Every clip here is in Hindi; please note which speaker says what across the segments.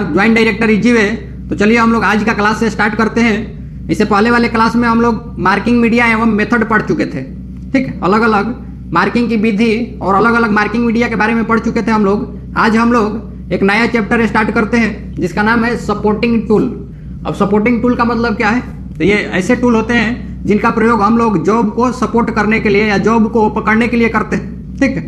Speaker 1: ज्वाइंट डायरेक्टर इजी है। तो चलिए हम लोग आज का क्लास से स्टार्ट करते हैं। इससे पहले वाले क्लास में हम लोग मार्किंग मीडिया एवं मेथड पढ़ चुके थे। ठीक, अलग अलग मार्किंग की विधि और अलग अलग मार्किंग मीडिया के बारे में पढ़ चुके थे हम लोग। आज हम लोग एक नया चैप्टर स्टार्ट करते हैं जिसका नाम है सपोर्टिंग टूल। अब सपोर्टिंग टूल का मतलब क्या है? तो ये ऐसे टूल होते हैं जिनका प्रयोग हम लोग जॉब को सपोर्ट करने के लिए या जॉब को पकड़ने के लिए करते हैं। ठीक है,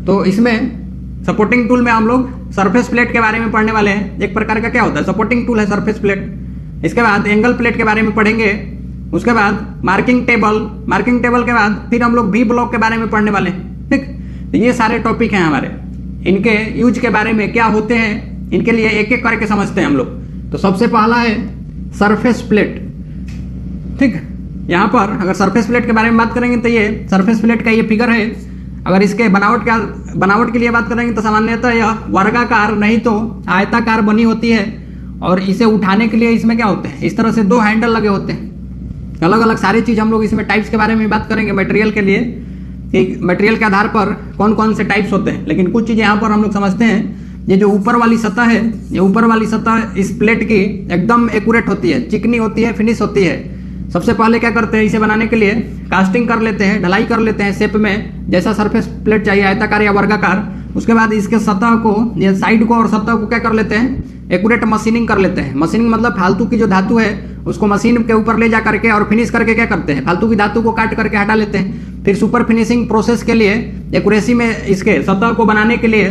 Speaker 1: तो इसमें सपोर्टिंग टूल में हम लोग सरफेस प्लेट के बारे में पढ़ने वाले हैं। एक प्रकार का क्या होता है, सपोर्टिंग टूल है सरफेस प्लेट। इसके बाद एंगल प्लेट के बारे में पढ़ेंगे। उसके बाद मार्किंग टेबल के बाद फिर हम लोग वी ब्लॉक के बारे में पढ़ने वाले हैं। ठीक, तो ये सारे टॉपिक हैं हमारे। इनके यूज के बारे में क्या होते हैं, इनके लिए एक एक करके समझते हैं हम लोग। तो सबसे पहला है सरफेस प्लेट। ठीक, यहाँ पर अगर सरफेस प्लेट के बारे में बात करेंगे तो ये सरफेस प्लेट का ये फिगर है। अगर इसके बनावट के लिए बात करेंगे तो सामान्यतः यह वर्गाकार नहीं तो आयताकार बनी होती है और इसे उठाने के लिए इसमें क्या होते हैं, इस तरह से दो हैंडल लगे होते हैं। अलग अलग सारी चीज हम लोग इसमें टाइप्स के बारे में बात करेंगे मटेरियल के लिए कि मटेरियल के आधार पर कौन कौन से टाइप्स होते हैं। लेकिन कुछ चीजें यहाँ पर हम लोग समझते हैं। ये जो ऊपर वाली सतह है, ये ऊपर वाली सतह इस प्लेट की एकदम एक्यूरेट होती है, चिकनी होती है, फिनिश होती है। सबसे पहले क्या करते हैं, इसे बनाने के लिए कास्टिंग कर लेते हैं, ढलाई कर लेते हैं शेप में, जैसा सरफेस प्लेट चाहिए आयताकार या वर्गाकार। उसके बाद इसके सतह को, ये साइड को और सतह को क्या कर लेते हैं, एक्यूरेट मशीनिंग कर लेते हैं। मशीनिंग मतलब फालतू की जो धातु है उसको मशीन के ऊपर ले जा करके और फिनिश करके क्या करते हैं, फालतू की धातु को काट करके हटा लेते हैं। फिर सुपर फिनिशिंग प्रोसेस के लिए एक्यूरेसी में इसके सतह को बनाने के लिए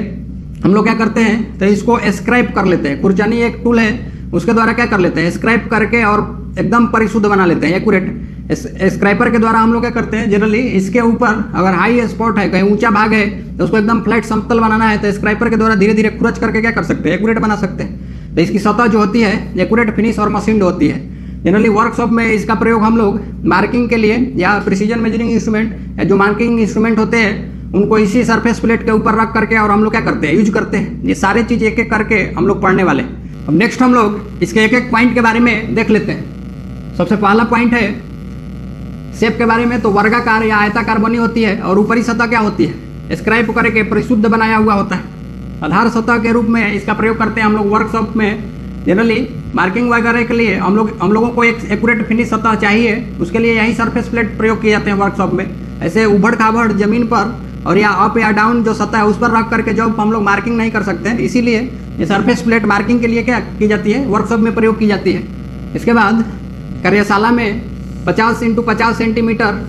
Speaker 1: हम लोग क्या करते हैं, तो इसको स्क्रैप कर लेते हैं। खुरचानी एक टूल है, उसके द्वारा क्या कर लेते हैं, स्क्रैप करके और एकदम परिशुद्ध बना लेते हैं, एक्यूरेट। स्क्रैपर के द्वारा हम लोग क्या करते हैं, जनरली इसके ऊपर अगर हाई स्पॉट है, कहीं ऊंचा भाग है, तो उसको एकदम फ्लैट समतल बनाना है, तो स्क्रैपर के द्वारा धीरे धीरे खुरच करके क्या कर सकते हैं, एक्यूरेट बना सकते हैं। तो इसकी सतह जो होती है एक्यूरेट, फिनिश और मशीन्ड होती है। जनरली वर्कशॉप में इसका प्रयोग हम लोग मार्किंग के लिए या प्रिसीजन मेजरिंग इंस्ट्रूमेंट या जो मार्किंग इंस्ट्रूमेंट होते हैं उनको इसी सरफेस प्लेट के ऊपर रख करके और हम लोग क्या करते हैं, यूज करते हैं। ये सारे चीज एक एक करके हम लोग पढ़ने वाले। अब नेक्स्ट हम लोग इसके एक एक पॉइंट के बारे में देख लेते हैं। सबसे पहला पॉइंट है शेप के बारे में। तो वर्गाकार या आयताकार बनी होती है और ऊपरी सतह क्या होती है, स्क्रैप करके परिशुद्ध बनाया हुआ होता है। आधार सतह के रूप में इसका प्रयोग करते हैं हम लोग वर्कशॉप में। जनरली मार्किंग वगैरह के लिए हम लोगों को एक एक्यूरेट फिनिश सतह चाहिए, उसके लिए यही सरफेस प्लेट प्रयोग किए जाते हैं वर्कशॉप में। ऐसे उबड़ खाबड़ जमीन पर और या अप या डाउन जो सतह है उस पर रख करके जब हम लोग मार्किंग नहीं कर सकते हैं, इसीलिए ये सरफेस प्लेट मार्किंग के लिए क्या की जाती है, वर्कशॉप में प्रयोग की जाती है। इसके बाद कार्यशाला में 50 × 50 सेंटीमीटर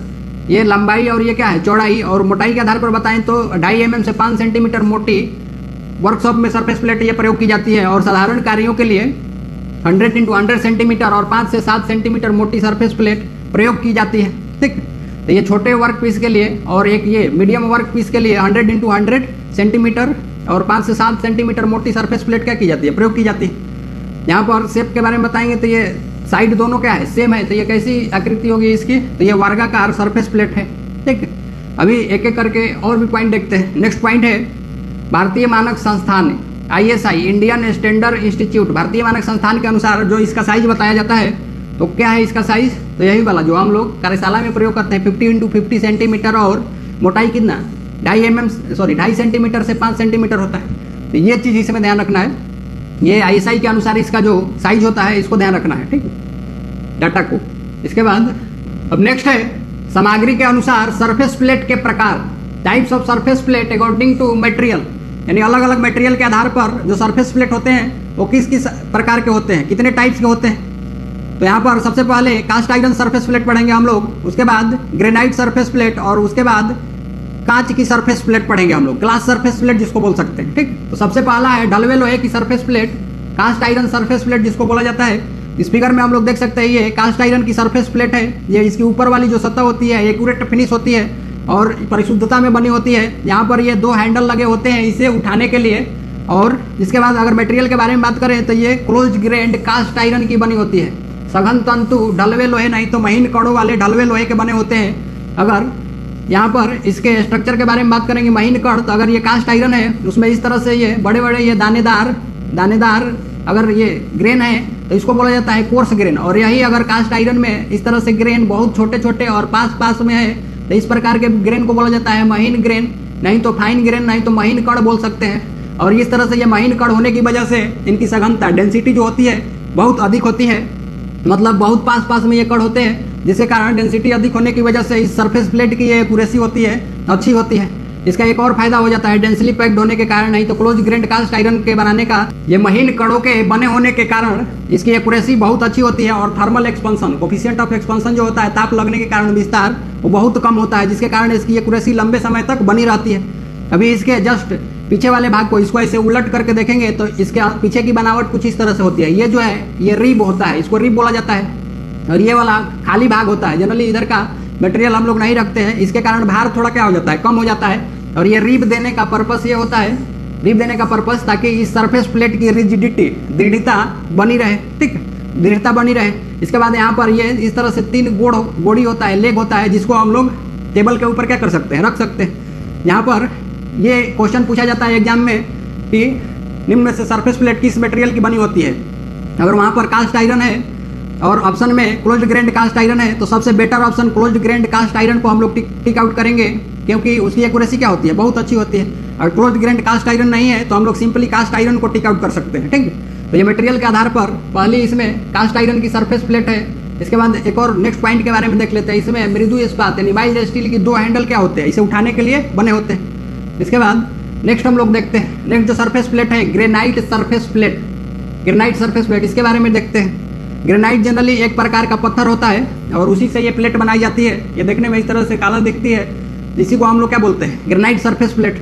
Speaker 1: ये लंबाई और ये क्या है, चौड़ाई और मोटाई के आधार पर बताएं तो 2.5 mm से 5 सेंटीमीटर मोटी वर्कशॉप में सरफेस प्लेट ये प्रयोग की जाती है। और साधारण कार्यों के लिए 100 × 100 सेंटीमीटर और 5 से 7 सेंटीमीटर मोटी सरफेस प्लेट प्रयोग की जाती है। ठीक, तो ये छोटे वर्क पीस के लिए और एक ये मीडियम वर्क पीस के लिए 100 × 100 सेंटीमीटर और 5 से 7 सेंटीमीटर मोटी सरफेस प्लेट क्या की जाती है, प्रयोग की जाती है। यहाँ पर शेप के बारे में बताएंगे तो ये साइड दोनों क्या है, सेम है। तो ये कैसी आकृति होगी इसकी, तो ये वर्गाकार सरफेस प्लेट है। ठीक, अभी एक एक करके और भी पॉइंट देखते हैं। नेक्स्ट पॉइंट है भारतीय मानक संस्थान ISI, इंडियन स्टैंडर्ड इंस्टीट्यूट। भारतीय मानक संस्थान के अनुसार जो इसका साइज बताया जाता है, तो क्या है इसका साइज, तो यही वाला जो हम लोग कार्यशाला में प्रयोग करते हैं 50 × 50 सेंटीमीटर और मोटाई कितना 2.5 सेंटीमीटर से 5 सेंटीमीटर होता है। तो ये चीज इसमें ध्यान रखना है। ये ISI के अनुसार इसका जो साइज होता है इसको ध्यान रखना है, ठीक, डाटा को। इसके बाद अब नेक्स्ट है सामग्री के अनुसार सरफेस प्लेट के प्रकार, types of surface plate according to material. यानी अलग अलग मटेरियल के आधार पर जो सरफेस प्लेट होते हैं वो किस किस प्रकार के होते हैं, कितने टाइप्स के होते हैं। तो यहाँ पर सबसे पहले कास्ट आयरन सरफेस प्लेट पढ़ेंगे हम लोग, उसके बाद ग्रेनाइट सरफेस प्लेट और उसके बाद कांच की सरफेस प्लेट पढ़ेंगे हम लोग, ग्लास सरफेस प्लेट जिसको बोल सकते हैं। ठीक, तो सबसे पहला है ढलवे लोहे की surface plate, cast iron surface plate जिसको बोला जाता है। इस फिगर में हम लोग देख सकते हैं ये कास्ट आयरन की सरफेस प्लेट है। ये इसकी ऊपर वाली जो सतह होती है एक्यूरेट फिनिश होती है और परिशुद्धता में बनी होती है। यहाँ पर ये दो हैंडल लगे होते हैं इसे उठाने के लिए। और इसके बाद अगर मटेरियल के बारे में बात करें तो ये क्लोज ग्रेन्ड कास्ट आयरन की बनी होती है। सघन तंतु ढलवे लोहे नहीं तो महीन कड़ों वाले ढलवे लोहे के बने होते हैं। अगर यहाँ पर इसके स्ट्रक्चर के बारे में बात करेंगे महीन कड़, तो अगर ये कास्ट आयरन है उसमें इस तरह से ये बड़े बड़े ये दानेदार अगर ये ग्रेन है तो इसको बोला जाता है कोर्स ग्रेन। और यही अगर कास्ट आयरन में इस तरह से ग्रेन बहुत छोटे छोटे और पास में है तो इस प्रकार के ग्रेन को बोला जाता है महीन ग्रेन, नहीं तो फाइन ग्रेन, नहीं तो महीन कण बोल सकते हैं। और इस तरह से ये महीन कण होने की वजह से इनकी सघनता डेंसिटी जो होती है बहुत अधिक होती है, मतलब बहुत पास पास में ये कण होते हैं, जिसके कारण डेंसिटी अधिक होने की वजह से इस सरफेस प्लेट की ये एक्यूरेसी होती है अच्छी होती है। इसका एक और फायदा हो जाता है डेंसली पैक्ड होने के कारण, नहीं तो क्लोज ग्रेन्ड कास्ट आयरन के बनाने का ये महीन कणों के बने होने के कारण इसकी एक्यूरेसी बहुत अच्छी होती है। और thermal expansion coefficient of expansion जो होता है ताप लगने के कारण विस्तार वो बहुत कम होता है, जिसके कारण इसकी एक्यूरेसी लंबे समय तक बनी रहती है। अभी इसके जस्ट पीछे वाले भाग को इसको ऐसे उलट करके देखेंगे तो इसके पीछे की बनावट कुछ इस तरह से होती है। ये जो है ये रिब होता है, इसको रिब बोला जाता है, और ये वाला खाली भाग होता है। जनरली इधर का मटेरियल हम लोग नहीं रखते हैं, इसके कारण भार थोड़ा क्या हो जाता है, कम हो जाता है। और ये रिब देने का पर्पस ये होता है, रिब देने का पर्पस ताकि इस सरफेस प्लेट की रिजिडिटी दृढ़ता बनी रहे, ठीक, दृढ़ता बनी रहे। इसके बाद यहाँ पर ये इस तरह से 3 गोड़ी होता है, लेग होता है, जिसको हम लोग टेबल के ऊपर क्या कर सकते हैं, रख सकते हैं। यहाँ पर ये क्वेश्चन पूछा जाता है एग्जाम में कि निम्न में से सरफेस प्लेट किस मटेरियल की बनी होती है। अगर वहाँ पर कास्ट आयरन है और ऑप्शन में क्लोज्ड ग्रेन्ड कास्ट आयरन है तो सबसे better option closed grained cast iron को हम लोग टिक आउट करेंगे, क्योंकि उसकी एक्यूरेसी क्या होती है, बहुत अच्छी होती है। और क्लोज्ड ग्रेन्ड कास्ट आयरन नहीं है तो हम लोग सिंपली कास्ट आयरन को टिक आउट कर सकते हैं, ठीक। तो ये मटेरियल के आधार पर पहले इसमें कास्ट आयरन की सरफेस प्लेट है। इसके बाद एक और नेक्स्ट पॉइंट के बारे में देख लेते हैं। इसमें मृदु इस्पात यानी माइल्ड स्टील की 2 हैंडल क्या होते हैं, इसे उठाने के लिए बने होते हैं। इसके बाद नेक्स्ट हम लोग देखते हैं, नेक्स्ट जो सरफेस प्लेट है granite surface plate, granite surface plate, इसके बारे में देखते हैं। ग्रेनाइट जनरली एक प्रकार का पत्थर होता है और उसी से ये प्लेट बनाई जाती है। ये देखने में इस तरह से काला दिखती है, इसी को हम लोग क्या बोलते हैं, ग्रेनाइट सरफेस प्लेट।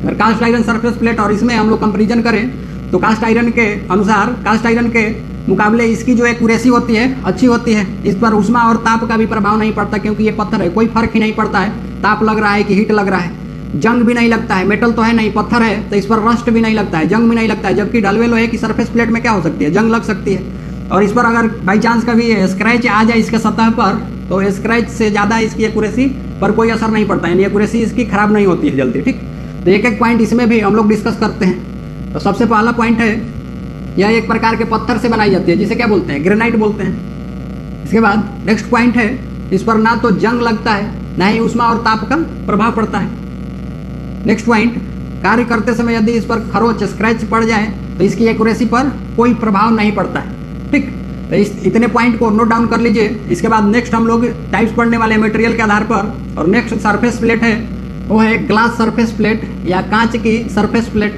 Speaker 1: अगर कास्ट आयरन सरफेस प्लेट और इसमें हम लोग कंपेरिजन करें तो कास्ट आयरन के अनुसार, कास्ट आयरन के मुकाबले इसकी जो एक्यूरेसी होती है अच्छी होती है। इस पर उष्मा और ताप का भी प्रभाव नहीं पड़ता, क्योंकि ये पत्थर है, कोई फर्क ही नहीं पड़ता है ताप लग रहा है कि हीट लग रहा है। जंग भी नहीं लगता है, मेटल तो है नहीं, पत्थर है, तो इस पर रस्ट भी नहीं लगता है, जंग भी नहीं लगता है। जबकि ढलवे लोहे की सरफेस प्लेट में क्या हो सकती है, जंग लग सकती है। और इस पर अगर बाई चांस कभी स्क्रैच आ जाए इसके सतह पर तो स्क्रैच से ज़्यादा इसकी एक्यूरेसी पर कोई असर नहीं पड़ता है, यानी एक्यूरेसी इसकी खराब नहीं होती है जल्दी, ठीक। तो एक एक पॉइंट इसमें भी हम लोग डिस्कस करते हैं। तो सबसे पहला पॉइंट है, यह एक प्रकार के पत्थर से बनाई जाती है जिसे क्या बोलते हैं, ग्रेनाइट बोलते हैं। इसके बाद नेक्स्ट पॉइंट है, इस पर ना तो जंग लगता है ना ही उष्मा और ताप का प्रभाव पड़ता है। नेक्स्ट पॉइंट, कार्य करते समय यदि इस पर खरोच स्क्रैच पड़ जाए तो इसकी एक्यूरेसी पर कोई प्रभाव नहीं पड़ता है, ठीक। तो इतने पॉइंट को नोट डाउन कर लीजिए। इसके बाद नेक्स्ट हम लोग टाइप्स पढ़ने वाले मटेरियल के आधार पर, और नेक्स्ट सरफेस प्लेट है वो है ग्लास सरफेस प्लेट या कांच की सरफेस प्लेट,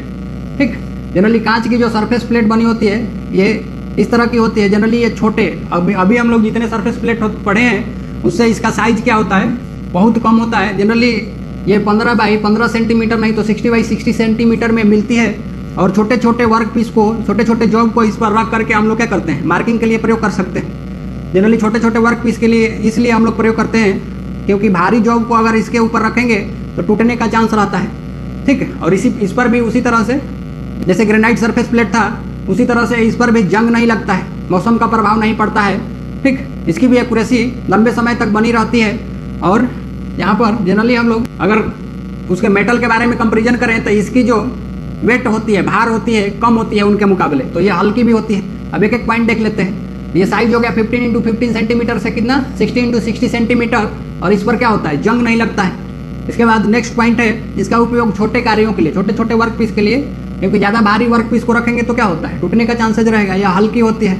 Speaker 1: ठीक। जनरली कांच की जो सरफेस प्लेट बनी होती है ये इस तरह की होती है। जनरली ये छोटे, अभी हम लोग जितने सरफेस प्लेट पढ़े हैं उससे इसका साइज क्या होता है, बहुत कम होता है। जनरली ये 15 बाई 15 सेंटीमीटर नहीं तो 60 बाई 60 सेंटीमीटर में मिलती है। और छोटे छोटे वर्क पीस को, छोटे छोटे जॉब को इस पर रख करके हम लोग क्या करते हैं, मार्किंग के लिए प्रयोग कर सकते हैं। जनरली छोटे छोटे वर्क पीस के लिए इसलिए हम लोग प्रयोग करते हैं क्योंकि भारी जॉब को अगर इसके ऊपर रखेंगे तो टूटने का चांस रहता है, ठीक है। और इस पर भी उसी तरह से जैसे ग्रेनाइट सरफेस प्लेट था उसी तरह से इस पर भी जंग नहीं लगता है, मौसम का प्रभाव नहीं पड़ता है, ठीक। इसकी भी एक्यूरेसी लंबे समय तक बनी रहती है। और यहाँ पर जनरली हम लोग अगर उसके मेटल के बारे में कंपेरिजन करें तो इसकी जो वेट होती है, भार होती है, कम होती है उनके मुकाबले, तो ये हल्की भी होती है। अब एक एक पॉइंट देख लेते हैं। ये साइज हो गया 15 × 15 सेंटीमीटर से कितना, 60 × 60 सेंटीमीटर, और इस पर क्या होता है, जंग नहीं लगता है। इसके बाद नेक्स्ट पॉइंट है, इसका उपयोग छोटे कार्यों के लिए, छोटे छोटे वर्क पीस के लिए, क्योंकि ज़्यादा भारी वर्क पीस को रखेंगे तो क्या होता है, टूटने का चांसेज रहेगा। यह हल्की होती है,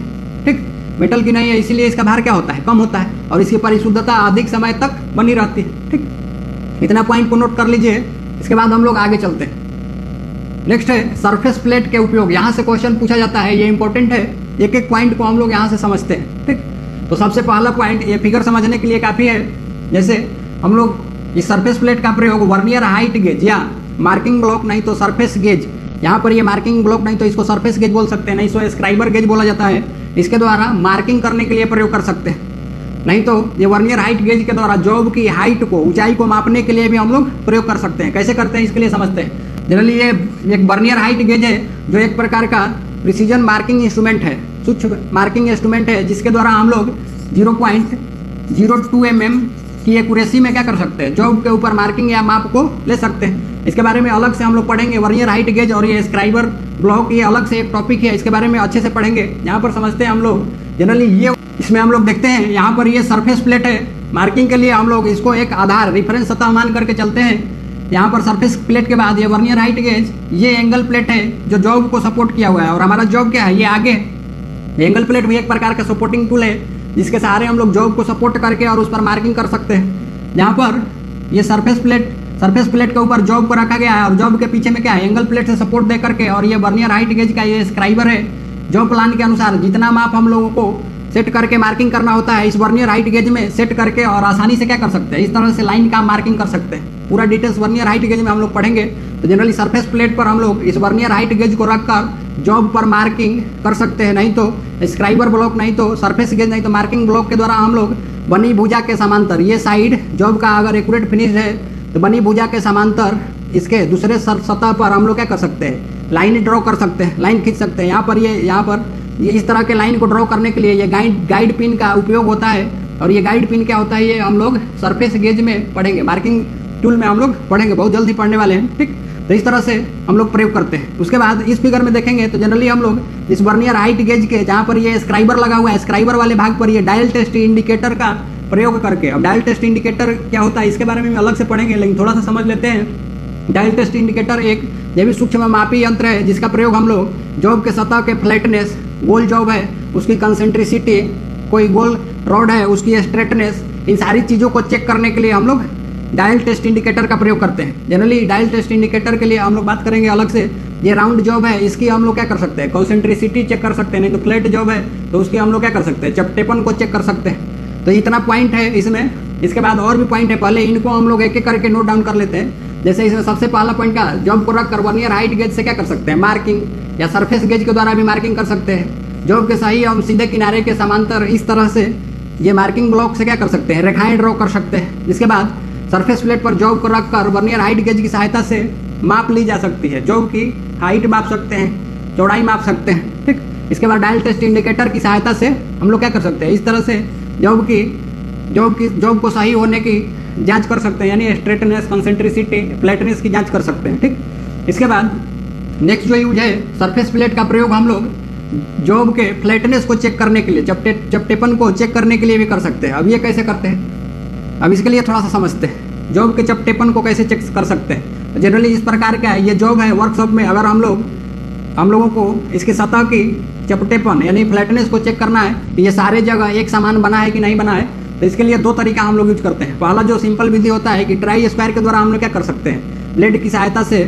Speaker 1: ठीक, मेटल की नहीं है, इसीलिए इसका भार क्या होता है, कम होता है, और इसकी परिशुद्धता अधिक समय तक बनी रहती है, ठीक। इतना पॉइंट को नोट कर लीजिए। इसके बाद हम लोग आगे चलते हैं। नेक्स्ट है सरफेस प्लेट के उपयोग। यहाँ से क्वेश्चन पूछा जाता है, ये इंपॉर्टेंट है, एक एक पॉइंट को हम लोग यहाँ से समझते हैं, ठीक। तो सबसे पहला पॉइंट, ये फिगर समझने के लिए काफ़ी है। जैसे हम लोग इस सरफेस प्लेट का प्रयोग वर्नियर हाइट गेज या मार्किंग ब्लॉक नहीं तो सरफेस गेज, यहाँ पर ये मार्किंग ब्लॉक नहीं तो इसको सरफेस गेज बोल सकते हैं, नहीं तो स्क्राइबर गेज बोला जाता है, इसके द्वारा मार्किंग करने के लिए प्रयोग कर सकते हैं। नहीं तो ये वर्नियर हाइट गेज के द्वारा जॉब की हाइट को, ऊंचाई को मापने के लिए भी हम लोग प्रयोग कर सकते हैं। कैसे करते हैं इसके लिए समझते हैं। जनरली ये एक वर्नियर हाइट गेज है जो एक प्रकार का प्रिसीजन मार्किंग इंस्ट्रूमेंट है, सूक्ष्म मार्किंग इंस्ट्रूमेंट है, जिसके द्वारा हम लोग 0.02 mm की एक्यूरेसी में क्या कर सकते हैं, जॉब के ऊपर मार्किंग या माप को ले सकते हैं। इसके बारे में अलग से हम लोग पढ़ेंगे। वर्नियर हाइट गेज और ये स्क्राइबर ब्लॉक ये अलग से एक टॉपिक है, इसके बारे में अच्छे से पढ़ेंगे। यहाँ पर समझते हैं हम लोग। जनरली ये इसमें हम लोग देखते हैं, यहाँ पर ये सरफेस प्लेट है, मार्किंग के लिए हम लोग इसको एक आधार रेफरेंस सतह मान करके चलते हैं। यहाँ पर सरफेस प्लेट के बाद ये वर्नियर हाइट गेज, ये एंगल प्लेट है जो जॉब को सपोर्ट किया हुआ है। और हमारा जॉब क्या है, ये आगे एंगल प्लेट भी एक प्रकार का सपोर्टिंग टूल है जिसके सहारे हम लोग जॉब को सपोर्ट करके और उस पर मार्किंग कर सकते हैं। यहाँ पर ये सरफेस प्लेट के ऊपर जॉब को रखा गया है और जॉब के पीछे में क्या है, एंगल प्लेट से सपोर्ट दे करके, और ये वर्नियर हाइट गेज का ये स्क्राइबर है। जॉब प्लान के अनुसार जितना माप हम लोगों को सेट करके मार्किंग करना होता है इस वर्नियर हाइट गेज में सेट करके और आसानी से क्या कर सकते हैं, इस तरह से लाइन का मार्किंग कर सकते हैं। पूरा डिटेल्स वर्नियर हाइट गेज में हम लोग पढ़ेंगे। तो जनरली सरफेस प्लेट पर हम लोग इस वर्नियर हाइट गेज को रखकर जॉब पर मार्किंग कर सकते हैं, नहीं तो स्क्राइबर ब्लॉक, नहीं तो सरफेस गेज, नहीं तो मार्किंग ब्लॉक के द्वारा हम लोग बनी भुजा के समांतर, ये साइड जॉब का अगर एक्यूरेट फिनिश है तो बनी भुजा के समांतर इसके दूसरे सतह पर हम लोग क्या कर सकते हैं, लाइन ड्रॉ कर सकते हैं, लाइन खींच सकते हैं। यहाँ पर ये इस तरह के लाइन को ड्रॉ करने के लिए ये गाइड पिन का उपयोग होता है। और ये गाइड पिन क्या होता है, ये हम लोग सरफेस गेज में पढ़ेंगे, मार्किंग टूल में हम लोग पढ़ेंगे, बहुत जल्दी पढ़ने वाले हैं, ठीक। तो इस तरह से हम लोग प्रयोग करते हैं। उसके बाद इस फिगर में देखेंगे तो जनरली हम लोग इस वर्नियर हाइट गेज के जहाँ पर ये स्क्राइबर लगा हुआ है, स्क्राइबर वाले भाग पर ये डायल टेस्ट इंडिकेटर का प्रयोग करके, अब डायल टेस्ट इंडिकेटर क्या होता है इसके बारे में अलग से पढ़ेंगे, लेकिन थोड़ा सा समझ लेते हैं। डायल टेस्ट इंडिकेटर एक ये भी सूक्ष्म मापी यंत्र है जिसका प्रयोग हम लोग जॉब के सतह के फ्लैटनेस, गोल जॉब है उसकी कंसेंट्रिसिटी, कोई गोल रॉड है उसकी स्ट्रेटनेस, इन सारी चीज़ों को चेक करने के लिए हम लोग डायल टेस्ट इंडिकेटर का प्रयोग करते हैं। जनरली डायल टेस्ट इंडिकेटर के लिए हम लोग बात करेंगे अलग से। ये राउंड जॉब है, इसकी हम लोग क्या कर सकते हैं, कंसेंट्रिसिटी चेक कर सकते हैं, नहीं तो फ्लैट जॉब है तो उसकी हम लोग क्या कर सकते हैं, चपटेपन को चेक कर सकते हैं। तो इतना पॉइंट है इसमें। इसके बाद और भी पॉइंट है, पहले इनको हम लोग एक एक करके नोट डाउन कर लेते हैं। जैसे इसमें सबसे पहला पॉइंट का, जॉब को रखकर वर्नियर हाइट गेज से क्या कर सकते हैं, मार्किंग, या सरफेस गेज के द्वारा भी मार्किंग कर सकते हैं। जॉब के सही और सीधे किनारे के समांतर इस तरह से ये मार्किंग ब्लॉक से क्या कर सकते हैं, रेखाएं ड्रॉ कर सकते हैं। इसके बाद सरफेस प्लेट पर जॉब को रखकर वर्नियर हाइट गेज की सहायता से माप ली जा सकती है। जॉब की हाइट माप सकते हैं, चौड़ाई माप सकते हैं, ठीक। इसके बाद डायल टेस्ट इंडिकेटर की सहायता से हम लोग क्या कर सकते हैं, इस तरह से जॉब को सही होने की जांच कर सकते हैं, यानी स्ट्रेटनेस, कंसेंट्रिसिटी, फ्लैटनेस की जांच कर सकते हैं, ठीक। इसके बाद नेक्स्ट जो यूज है, सरफेस प्लेट का प्रयोग हम लोग जॉब के फ्लैटनेस को चेक करने के लिए, चपटेपन को चेक करने के लिए भी कर सकते हैं। अब ये कैसे करते हैं, अब इसके लिए थोड़ा सा समझते हैं, जॉब के चपटेपन को कैसे चेक कर सकते हैं। तो जनरली इस प्रकार का है, ये जॉब है वर्कशॉप में, अगर हम लोगों को इसकी सतह की चपटेपन यानी फ्लैटनेस को चेक करना है कि ये सारे जगह एक समान बना है कि नहीं बना है, तो इसके लिए दो तरीका हम लोग यूज करते हैं। पहला जो सिंपल विधि होता है कि ट्राई स्क्वायर के द्वारा हम लोग क्या कर सकते हैं, ब्लेड की सहायता से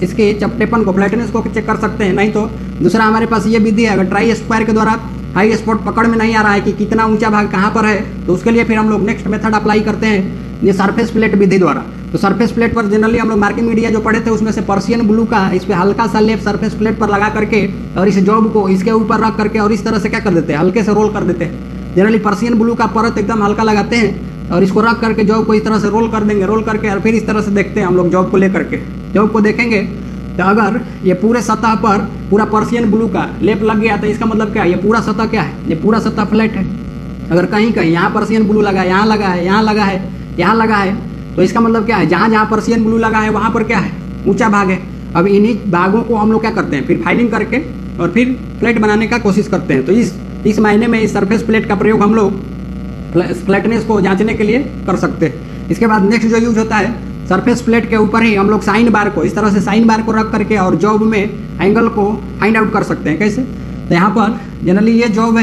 Speaker 1: इसके चपटेपन को, फ्लैटनेस को चेक कर सकते हैं। नहीं तो दूसरा हमारे पास ये विधि है, अगर ट्राई स्क्वायर के द्वारा हाई स्पॉट पकड़ में नहीं आ रहा है कि कितना ऊंचा भाग कहाँ पर है, तो उसके लिए फिर हम लोग नेक्स्ट मेथड अप्लाई करते हैं, ये सरफेस प्लेट विधि द्वारा। तो सरफेस प्लेट पर जनरली हम लोग मार्किंग मीडिया जो पढ़े थे उसमें से पर्शियन ब्लू का इस पे हल्का सा लेप सरफेस प्लेट पर लगा करके और इस जॉब को इसके ऊपर रख करके और इस तरह से क्या कर देते हैं, हल्के से रोल कर देते हैं। जनरली पर्शियन ब्लू का परत एकदम हल्का लगाते हैं और इसको रख करके जॉब को इस तरह से रोल कर देंगे, रोल करके और फिर इस तरह से देखते हैं हम लोग जॉब को लेकर के। जॉब को देखेंगे तो अगर ये पूरे सतह पर पूरा पर्शियन ब्लू का लेप लग गया तो इसका मतलब क्या है, ये पूरा सतह क्या है, ये पूरा सतह फ्लैट है। अगर कहीं कहीं यहाँ पर्शियन ब्लू लगा है, यहाँ लगा है, यहाँ लगा है, यहाँ लगा है, तो इसका मतलब क्या है, जहाँ जहाँ पर्शियन ब्लू लगा है वहाँ पर क्या है, ऊंचा भाग है। अब इन्हीं भागों को हम लोग क्या करते हैं, फिर फाइलिंग करके और फिर प्लेट बनाने का कोशिश करते हैं। तो इस मायने में इस सरफेस प्लेट का प्रयोग हम लोग फ्लैटनेस को जांचने के लिए कर सकते हैं। इसके बाद नेक्स्ट जो यूज होता है, सरफेस प्लेट के ऊपर ही हम लोग साइन बार को, इस तरह से साइन बार को रख करके और जॉब में एंगल को फाइंड आउट कर सकते हैं। कैसे, तो यहाँ पर जनरली ये जॉब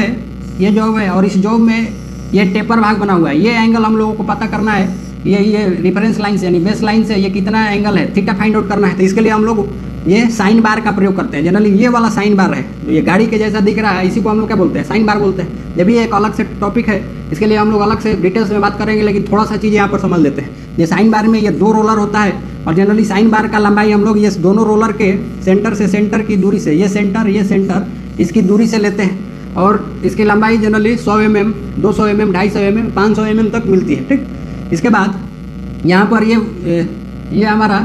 Speaker 1: है और इस जॉब में ये टेपर भाग बना हुआ है, ये एंगल हम लोगों को पता करना है, ये रेफरेंस लाइन से यानी बेस लाइन से ये कितना एंगल है, थीटा फाइंड आउट करना है। तो इसके लिए हम लोग ये साइन बार का प्रयोग करते हैं। जनरली ये वाला साइन बार है जो ये गाड़ी के जैसा दिख रहा है, इसी को हम लोग क्या बोलते हैं, साइन बार बोलते हैं। ये भी एक अलग से टॉपिक है, इसके लिए हम लोग अलग से डिटेल्स में बात करेंगे, लेकिन थोड़ा सा चीज़ें यहाँ पर समझ लेते हैं। ये साइन बार में ये दो रोलर होता है और जनरली साइन बार का लंबाई हम लोग ये दोनों रोलर के सेंटर से सेंटर की दूरी से, ये सेंटर इसकी दूरी से लेते हैं और इसकी लंबाई generally 100 mm, 200 mm, 250 mm, 500 mm तक मिलती है, ठीक। इसके बाद यहाँ पर ये हमारा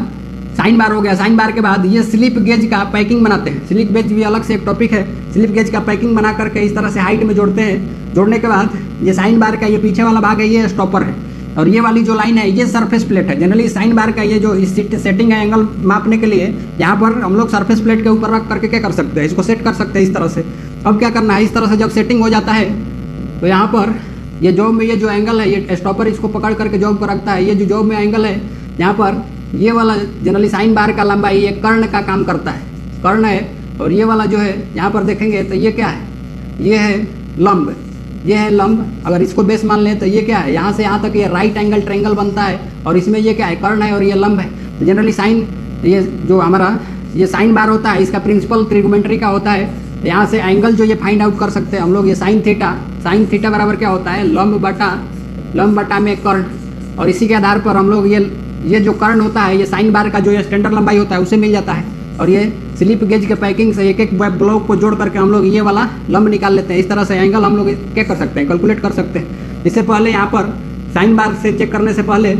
Speaker 1: साइन बार हो गया। साइन बार के बाद ये स्लिप गेज का पैकिंग बनाते हैं। स्लिप गेज भी अलग से एक टॉपिक है। स्लिप गेज का पैकिंग बना करके इस तरह से हाइट में जोड़ते हैं। जोड़ने के बाद ये साइन बार का ये पीछे वाला भाग है, ये स्टॉपर है और ये वाली जो लाइन है ये सरफेस प्लेट है। जनरली साइन बार का ये जो सेटिंग है एंगल मापने के लिए, यहाँ पर हम लोग सरफेस प्लेट के ऊपर रख करके क्या कर सकते हैं, इसको सेट कर सकते हैं इस तरह से। अब क्या करना है, इस तरह से जब सेटिंग हो जाता है तो यहाँ पर ये जॉब में ये जो एंगल है, ये स्टॉपर इसको पकड़ करके जॉब को रखता है। ये जो जॉब में एंगल है यहाँ पर ये वाला जनरली साइन बार का लंबाई ये कर्ण का काम करता है, कर्ण है। और ये वाला जो है यहाँ पर देखेंगे तो ये क्या है, ये है लंब, ये है लंब। अगर इसको बेस मान लें तो ये क्या है, यहाँ से यहाँ तक ये राइट एंगल ट्रायंगल बनता है और इसमें ये क्या है, कर्ण है और ये लंब है। तो जनरली साइन, ये जो हमारा ये साइन बार होता है इसका प्रिंसिपल ट्रिगोमेट्री का होता है। यहाँ से एंगल जो ये फाइंड आउट कर सकते हैं हम लोग, ये साइन थीटा बराबर क्या होता है, लंब बटा में कर्ण। और इसी के आधार पर हम लोग ये जो कर्ण होता है ये साइन बार का जो ये स्टैंडर्ड लंबाई होता है उससे मिल जाता है। और ये स्लिप गेज के पैकिंग से एक एक ब्लॉक को जोड़ करके हम लोग ये वाला लंब निकाल लेते हैं। इस तरह से एंगल हम लोग क्या कर सकते हैं, कैलकुलेट कर सकते हैं। इससे पहले यहाँ पर साइन बार से चेक करने से पहले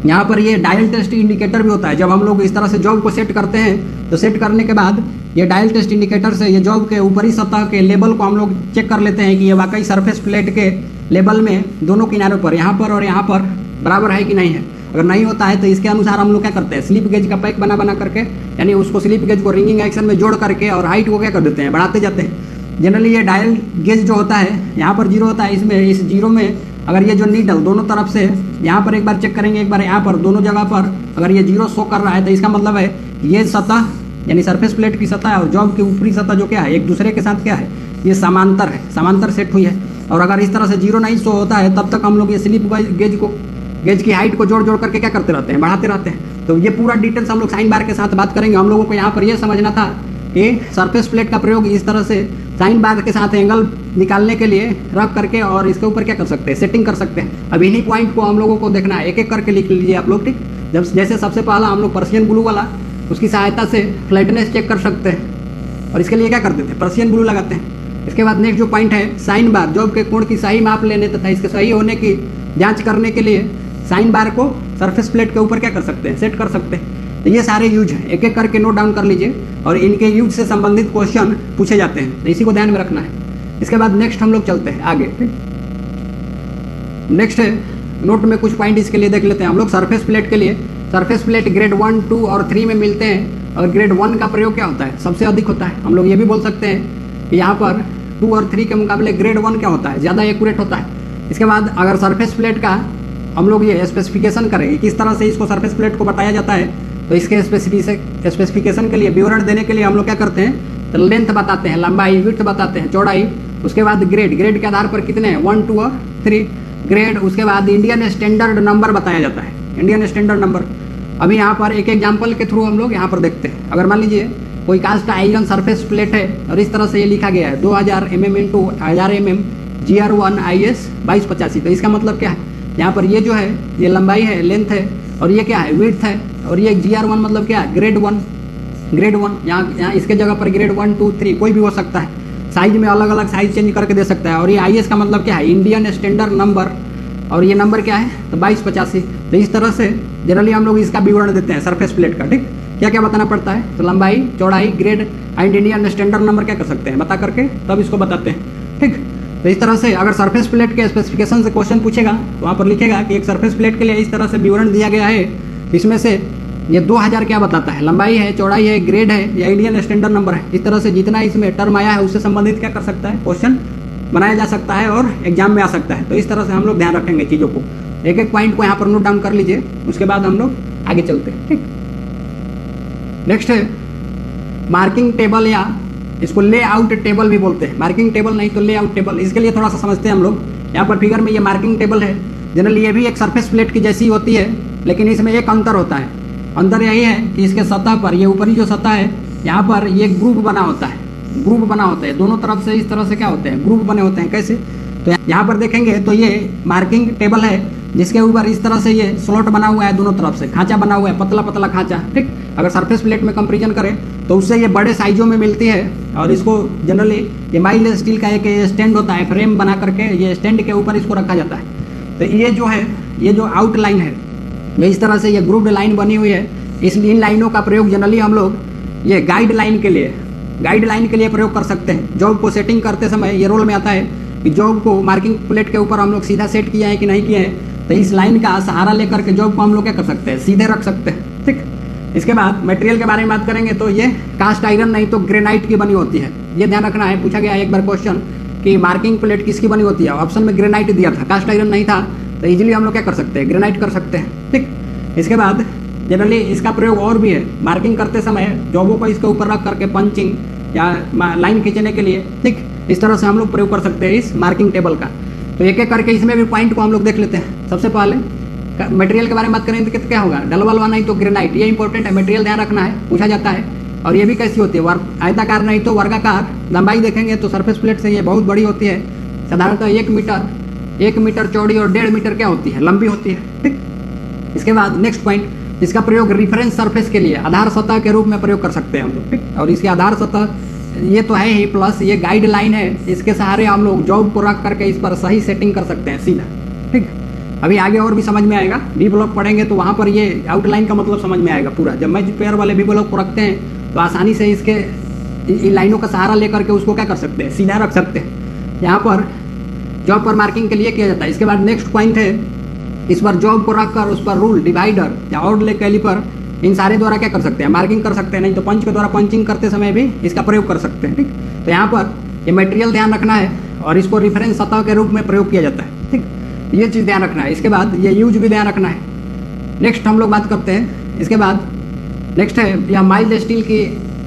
Speaker 1: यहाँ पर ये डायल टेस्ट इंडिकेटर भी होता है। जब हम लोग इस तरह से जॉब को सेट करते हैं तो सेट करने के बाद ये डायल टेस्ट इंडिकेटर से ये जॉब के ऊपरी सतह के लेवल को हम लोग चेक कर लेते हैं कि ये वाकई सरफेस प्लेट के लेवल में दोनों किनारों पर, यहाँ पर और यहाँ पर बराबर है कि नहीं है। अगर नहीं होता है तो इसके अनुसार हम लोग क्या करते हैं, स्लिप गेज का पैक बना करके, यानी उसको स्लिप गेज को रिंगिंग एक्शन में जोड़ करके और हाइट को क्या कर देते हैं, बढ़ाते जाते हैं। जनरली ये डायल गेज जो होता है यहाँ पर जीरो होता है, इसमें इस जीरो में अगर ये जो नीडल दोनों तरफ से यहाँ पर एक बार चेक करेंगे, एक बार यहाँ पर, दोनों जगह पर अगर ये जीरो शो कर रहा है तो इसका मतलब है ये सतह यानी सरफेस प्लेट की सतह और जॉब की ऊपरी सतह जो क्या है एक दूसरे के साथ क्या है, ये समांतर है, समांतर सेट हुई है। और अगर इस तरह से जीरो नहीं शो होता है तब तक हम लोग ये स्लिप गेज की हाइट को जोड़ करके क्या करते रहते हैं, बढ़ाते रहते हैं। तो ये पूरा डिटेल्स हम लोग साइन बार के साथ बात करेंगे। हम लोगों को यहाँ पर यह समझना था कि सरफेस प्लेट का प्रयोग इस तरह से साइन बार के साथ एंगल निकालने के लिए रख करके और इसके ऊपर क्या कर सकते हैं, सेटिंग कर सकते हैं। अब इन्हीं पॉइंट को हम लोगों को देखना है, एक एक करके लिख लीजिए आप लोग, ठीक। जैसे सबसे पहला हम लोग पर्शियन ब्लू वाला, उसकी सहायता से फ्लैटनेस चेक कर सकते हैं और इसके लिए क्या करते थे, पर्शियन ब्लू लगाते हैं। इसके बाद नेक्स्ट जो पॉइंट है साइन बार, जॉब के कोण की सही माप लेने तथा इसके सही होने की जाँच करने के लिए साइन बार को सरफेस प्लेट के ऊपर क्या कर सकते हैं, सेट कर सकते हैं। तो ये सारे यूज हैं, एक एक करके नोट डाउन कर लीजिए और इनके यूज से संबंधित क्वेश्चन पूछे जाते हैं, तो इसी को ध्यान में रखना है। इसके बाद नेक्स्ट हम लोग चलते हैं आगे। नेक्स्ट है नोट में कुछ पॉइंट इसके लिए देख लेते हैं हम लोग। सरफेस प्लेट के लिए, सरफेस प्लेट ग्रेड 1, 2 और 3 में मिलते हैं और ग्रेड 1 का प्रयोग क्या होता है, सबसे अधिक होता है। हम लोग ये भी बोल सकते हैं कि यहाँ पर 2 और 3 के मुकाबले ग्रेड 1 क्या होता है, ज़्यादा एक्यूरेट होता है। इसके बाद अगर सरफेस प्लेट का हम लोग ये स्पेसिफिकेशन करेंगे किस तरह से इसको सरफेस प्लेट को बताया जाता है, तो इसके स्पेसिफिकेशन के लिए, विवरण देने के लिए हम लोग क्या करते हैं, तो लेंथ बताते हैं, लंबाई, विड्थ बताते हैं, चौड़ाई। उसके बाद ग्रेड के आधार पर कितने हैं, 1, 2 और 3 ग्रेड। उसके बाद इंडियन स्टैंडर्ड नंबर बताया जाता है, इंडियन स्टैंडर्ड नंबर। अभी यहाँ पर एक एग्जाम्पल के थ्रू हम लोग यहाँ पर देखते हैं। अगर मान लीजिए कोई कास्ट आयरन सरफेस प्लेट है और इस तरह से ये लिखा गया है 2000 mm × 1000 mm GR1 IS 2285, तो इसका मतलब क्या है, यहाँ पर ये जो है ये लंबाई है, लेंथ है, और ये क्या है, विड्थ है, और ये GR1 मतलब क्या है, ग्रेड 1। यहाँ इसके जगह पर ग्रेड 1, 2, 3 कोई भी हो सकता है, साइज में अलग अलग साइज चेंज करके दे सकता है। और ये IS का मतलब क्या है, इंडियन स्टैंडर्ड नंबर, और ये नंबर क्या है, तो 2285। तो इस तरह से जनरली हम लोग इसका विवरण देते हैं सरफेस प्लेट का, ठीक। क्या क्या बताना पड़ता है, तो लंबाई, चौड़ाई, grade and Indian standard number क्या कर सकते हैं, बता करके तब इसको बताते हैं, ठीक। तो इस तरह से अगर सरफेस प्लेट के स्पेसिफिकेशन से क्वेश्चन पूछेगा तो वहाँ पर लिखेगा कि एक सरफेस प्लेट के लिए इस तरह से विवरण दिया गया है, इसमें से ये 2000 क्या बताता है, लंबाई है, चौड़ाई है, ग्रेड है या इंडियन स्टैंडर्ड नंबर है। इस तरह से जितना इसमें टर्म आया है उससे संबंधित क्या कर सकता है, क्वेश्चन बनाया जा सकता है और एग्जाम में आ सकता है। तो इस तरह से हम लोग ध्यान रखेंगे चीज़ों को, एक एक पॉइंट को यहाँ पर नोट डाउन कर लीजिए, उसके बाद हम लोग आगे चलते हैं, ठीक। नेक्स्ट है मार्किंग टेबल, या इसको लेआउट टेबल भी बोलते हैं, मार्किंग टेबल नहीं तो लेआउट टेबल। इसके लिए थोड़ा सा समझते हैं हम लोग। यहाँ पर फिगर में ये मार्किंग टेबल है, जनरली ये भी एक सरफेस प्लेट की जैसी होती है, लेकिन इसमें एक अंतर होता है। अंतर यही है कि इसके सतह पर, ये ऊपरी जो सतह है यहाँ पर ये ग्रुप बना होता है, ग्रुप बना होता है दोनों तरफ से, इस तरह से क्या होते हैं, ग्रुप बने होते हैं। कैसे, तो यहाँ पर देखेंगे तो ये मार्किंग टेबल है जिसके ऊपर इस तरह से ये स्लॉट बना हुआ है, दोनों तरफ से खांचा बना हुआ है, पतला पतला खांचा, ठीक। अगर सरफेस प्लेट में कंपेरिजन करें तो उससे ये बड़े साइजों में मिलती है और इसको जनरली ये माइल्ड स्टील का एक स्टैंड होता है, फ्रेम बना करके ये स्टैंड के ऊपर इसको रखा जाता है। तो ये जो है, ये जो आउटलाइन है, ये इस तरह से ये ग्रुप्ड लाइन बनी हुई है। इन लाइनों का प्रयोग जनरली हम लोग ये गाइडलाइन के लिए प्रयोग कर सकते हैं। जॉब को सेटिंग करते समय ये रोल में आता है कि जॉब को मार्किंग प्लेट के ऊपर हम लोग सीधा सेट किया है कि नहीं किया है, तो इस लाइन का सहारा लेकर के जॉब को हम लोग क्या कर सकते हैं, सीधे रख सकते हैं, ठीक। इसके बाद मटेरियल के बारे में बात करेंगे तो ये कास्ट आयरन नहीं तो ग्रेनाइट की बनी होती है, ये ध्यान रखना है। पूछा गया एक बार क्वेश्चन कि मार्किंग प्लेट किसकी बनी होती है, ऑप्शन में ग्रेनाइट दिया था, कास्ट आयरन नहीं था, तो इजीली हम लोग क्या कर सकते हैं, ग्रेनाइट कर सकते हैं, ठीक। इसके बाद जनरली इसका प्रयोग और भी है, मार्किंग करते समय जॉबों को इसके ऊपर रख करके पंचिंग या लाइन खींचने के लिए, ठीक, इस तरह से हम लोग प्रयोग कर सकते हैं इस मार्किंग टेबल का। तो एक एक करके इसमें भी पॉइंट को हम लोग देख लेते हैं। सबसे पहले मटेरियल के बारे में बात करें तो क्या होगा, डलवालवा नहीं तो ग्रेनाइट, ये इंपॉर्टेंट है, मटेरियल ध्यान रखना है, पूछा जाता है। और ये भी कैसी होती है, आयताकार नहीं तो वर्गाकार। लंबाई देखेंगे तो सरफेस प्लेट से ये बहुत बड़ी होती है, साधारणतः 1 मीटर चौड़ी और 1.5 मीटर क्या होती है, लंबी होती है, ठीक। इसके बाद नेक्स्ट पॉइंट, इसका प्रयोग रेफरेंस सरफेस के लिए आधार सतह के रूप में प्रयोग कर सकते हैं हम लोग, ठीक। और इसकी आधार सतह ये तो है ही, प्लस ये गाइडलाइन है, इसके सहारे हम लोग जॉब को रख करके इस पर सही सेटिंग कर सकते हैं सीधा, ठीक। अभी आगे और भी समझ में आएगा, बी ब्लॉक पढ़ेंगे तो वहाँ पर ये आउटलाइन का मतलब समझ में आएगा पूरा। जब मैच पेयर वाले बी ब्लॉक को रखते हैं तो आसानी से इसके इन लाइनों का सहारा लेकर के उसको क्या कर सकते हैं, सीधा रख सकते हैं। यहाँ पर जॉब पर मार्किंग के लिए किया जाता है। इसके बाद नेक्स्ट पॉइंट है, इस पर जॉब को रखकर उस पर रूल, डिवाइडर या आउटले कैलिपर, इन सारे द्वारा क्या कर सकते हैं, मार्किंग कर सकते हैं। नहीं तो पंच के द्वारा पंचिंग करते समय भी इसका प्रयोग कर सकते हैं, ठीक। तो यहाँ पर ये मटेरियल ध्यान रखना है और इसको रेफरेंस सतह के रूप में प्रयोग किया जाता है, ठीक। ये चीज़ ध्यान रखना है। इसके बाद ये यूज भी ध्यान रखना है। नेक्स्ट हम लोग बात करते हैं, इसके बाद नेक्स्ट है यह माइल्ड स्टील की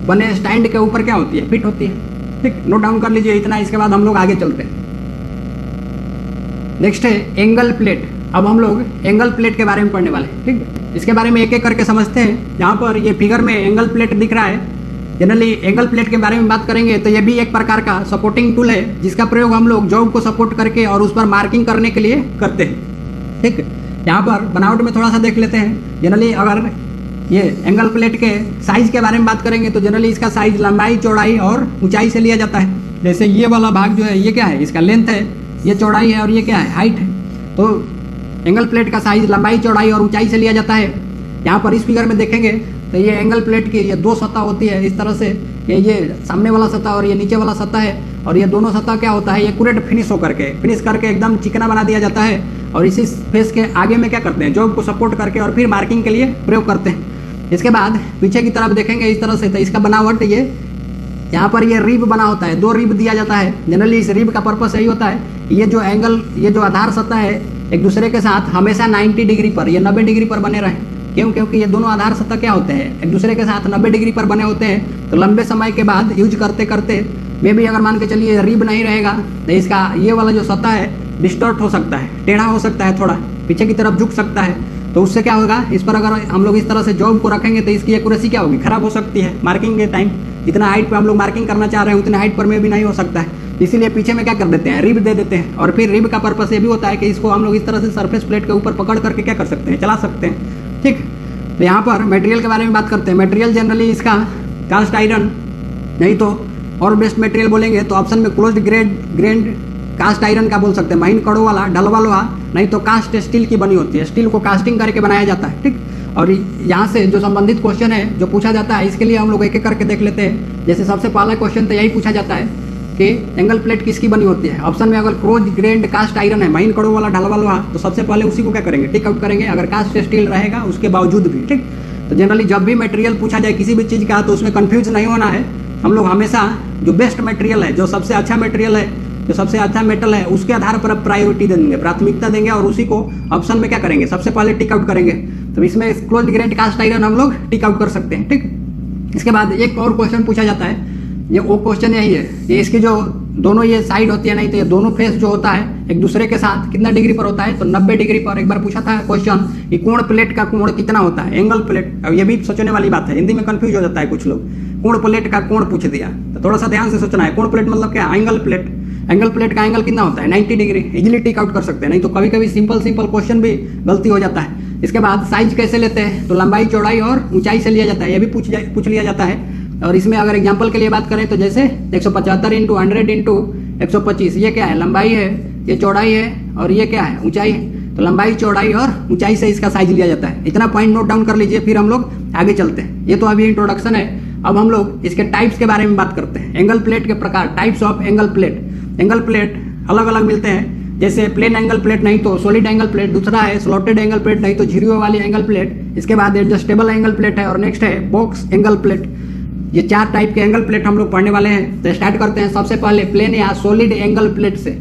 Speaker 1: बने स्टैंड के ऊपर क्या होती है, फिट होती है, ठीक। नोट डाउन कर लीजिए इतना। इसके बाद हम लोग आगे चलते हैं। नेक्स्ट है एंगल प्लेट। अब हम लोग एंगल प्लेट के बारे में पढ़ने वाले हैं, ठीक। इसके बारे में एक एक करके समझते हैं। यहाँ पर ये फिगर में एंगल प्लेट दिख रहा है। जनरली एंगल प्लेट के बारे में बात करेंगे तो ये भी एक प्रकार का सपोर्टिंग टूल है, जिसका प्रयोग हम लोग जॉब को सपोर्ट करके और उस पर मार्किंग करने के लिए करते हैं, ठीक। यहाँ पर बनावट में थोड़ा सा देख लेते हैं। जनरली अगर ये एंगल प्लेट के साइज के बारे में बात करेंगे तो जनरली इसका साइज लंबाई, चौड़ाई और ऊंचाई से लिया जाता है। जैसे ये वाला भाग जो है ये क्या है, इसका लेंथ है, ये चौड़ाई है और ये क्या है, हाइट है। तो एंगल प्लेट का साइज लंबाई, चौड़ाई और ऊंचाई से लिया जाता है। यहाँ पर इस फिगर में देखेंगे तो ये एंगल प्लेट की ये 2 सतह होती है इस तरह से, ये सामने वाला सतह और ये नीचे वाला सतह है। और ये दोनों सतह क्या होता है, ये एक्यूरेट फिनिश करके एकदम चिकना बना दिया जाता है। और इसी फेस के आगे में क्या करते हैं, जॉब को सपोर्ट करके और फिर मार्किंग के लिए प्रयोग करते हैं। इसके बाद पीछे की तरफ देखेंगे इस तरह से, तो इसका बनावट ये यहाँ पर ये रिब बना होता है, 2 रिब दिया जाता है। जनरली इस रिब का पर्पस यही होता है, ये जो एंगल, ये जो आधार सतह है एक दूसरे के साथ हमेशा 90 डिग्री पर, ये 90 डिग्री पर बने रहें। क्यों? क्योंकि ये दोनों आधार सतह क्या होते हैं, एक दूसरे के साथ 90 डिग्री पर बने होते हैं। तो लंबे समय के बाद यूज करते करते में भी अगर मान के चलिए रिब नहीं रहेगा तो इसका ये वाला जो सतह है डिस्टॉर्ट हो सकता है, टेढ़ा हो सकता है, थोड़ा पीछे की तरफ झुक सकता है। तो उससे क्या होगा, इस पर अगर हम लोग इस तरह से जॉब को रखेंगे तो इसकी एक्यूरेसी क्या होगी, खराब हो सकती है मार्किंग के टाइम। जितना हाइट पे हम लोग मार्किंग करना चाह रहे हैं उतने हाइट पर में भी नहीं हो सकता है। इसीलिए पीछे में क्या कर देते हैं, रिब दे देते हैं। और फिर रिब का पर्पस ये भी होता है कि इसको हम लोग इस तरह से सरफेस प्लेट के ऊपर पकड़ करके क्या कर सकते हैं, चला सकते हैं, ठीक। तो यहाँ पर मटेरियल के बारे में बात करते हैं। मटेरियल जनरली इसका कास्ट आयरन, नहीं तो और बेस्ट मटेरियल बोलेंगे तो ऑप्शन में क्लोज्ड ग्रेड कास्ट आयरन का बोल सकते हैं, महीन कड़ों वाला, डलवा लोहा, नहीं तो कास्ट स्टील की बनी होती है। स्टील को कास्टिंग करके बनाया जाता है, ठीक। और यहाँ से जो संबंधित क्वेश्चन है जो पूछा जाता है, इसके लिए हम लोग एक एक करके देख लेते हैं। जैसे सबसे पहला क्वेश्चन तो यही पूछा जाता है कि एंगल प्लेट किसकी बनी होती है। ऑप्शन में अगर क्लोज ग्रेड कास्ट आयरन है, महीन कड़ों वाला, ढलवा लोहा, तो सबसे पहले उसी को क्या करेंगे, टिक आउट करेंगे। अगर कास्ट स्टील रहेगा उसके बावजूद भी, ठीक। तो जनरली जब भी मटेरियल पूछा जाए किसी भी चीज़ का तो उसमें कंफ्यूज नहीं होना है। हम लोग हमेशा जो बेस्ट मटेरियल है, जो सबसे अच्छा मटेरियल है, जो सबसे अच्छा मेटल है, उसके आधार पर प्रायोरिटी देंगे, प्राथमिकता देंगे और उसी को ऑप्शन में क्या करेंगे, सबसे पहले टिक आउट करेंगे। तो इसमें क्लोज ग्रेड कास्ट आयरन हम लोग टिक आउट कर सकते हैं, ठीक। इसके बाद एक और क्वेश्चन पूछा जाता है, ये वो क्वेश्चन यही है, ये इसकी जो दोनों ये साइड होती है, नहीं तो ये दोनों फेस जो होता है एक दूसरे के साथ कितना डिग्री पर होता है, तो 90 डिग्री पर। एक बार पूछा था क्वेश्चन कि कोण प्लेट का कोण कितना होता है, एंगल प्लेट। अब ये भी सोचने वाली बात है, हिंदी में कंफ्यूज हो जाता है कुछ लोग, कोण प्लेट का कोण पूछ दिया तो थोड़ा सा ध्यान से सोचना है। कोण प्लेट मतलब क्या, एंगल प्लेट। एंगल प्लेट का एंगल कितना होता है, 90 डिग्री। इजीली टिक आउट कर सकते हैं, नहीं तो कभी कभी सिंपल क्वेश्चन भी गलती हो जाता है। इसके बाद साइज कैसे लेते हैं, तो लंबाई, चौड़ाई और ऊंचाई से लिया जाता है, ये भी पूछ लिया जाता है। और इसमें अगर एग्जांपल के लिए बात करें तो जैसे 175 × 100 × 125, ये क्या है, लंबाई है, ये चौड़ाई है और ये क्या है, ऊंचाई है। तो लंबाई, चौड़ाई और ऊंचाई से इसका साइज लिया जाता है। इतना पॉइंट नोट डाउन कर लीजिए, फिर हम लोग आगे चलते हैं। ये तो अभी इंट्रोडक्शन है। अब हम लोग इसके टाइप्स के बारे में बात करते हैं। एंगल प्लेट के प्रकार, types of angle plate. Angle plate अलग अलग मिलते हैं, जैसे प्लेन एंगल प्लेट, नहीं तो सॉलिड एंगल प्लेट। दूसरा है स्लॉटेड एंगल प्लेट, नहीं तो झिरियों वाली एंगल प्लेट। इसके बाद एडजस्टेबल एंगल प्लेट है और नेक्स्ट है बॉक्स एंगल प्लेट। ये 4 टाइप के एंगल प्लेट हम लोग पढ़ने वाले हैं। तो स्टार्ट करते हैं सबसे पहले प्लेन या सॉलिड एंगल प्लेट से।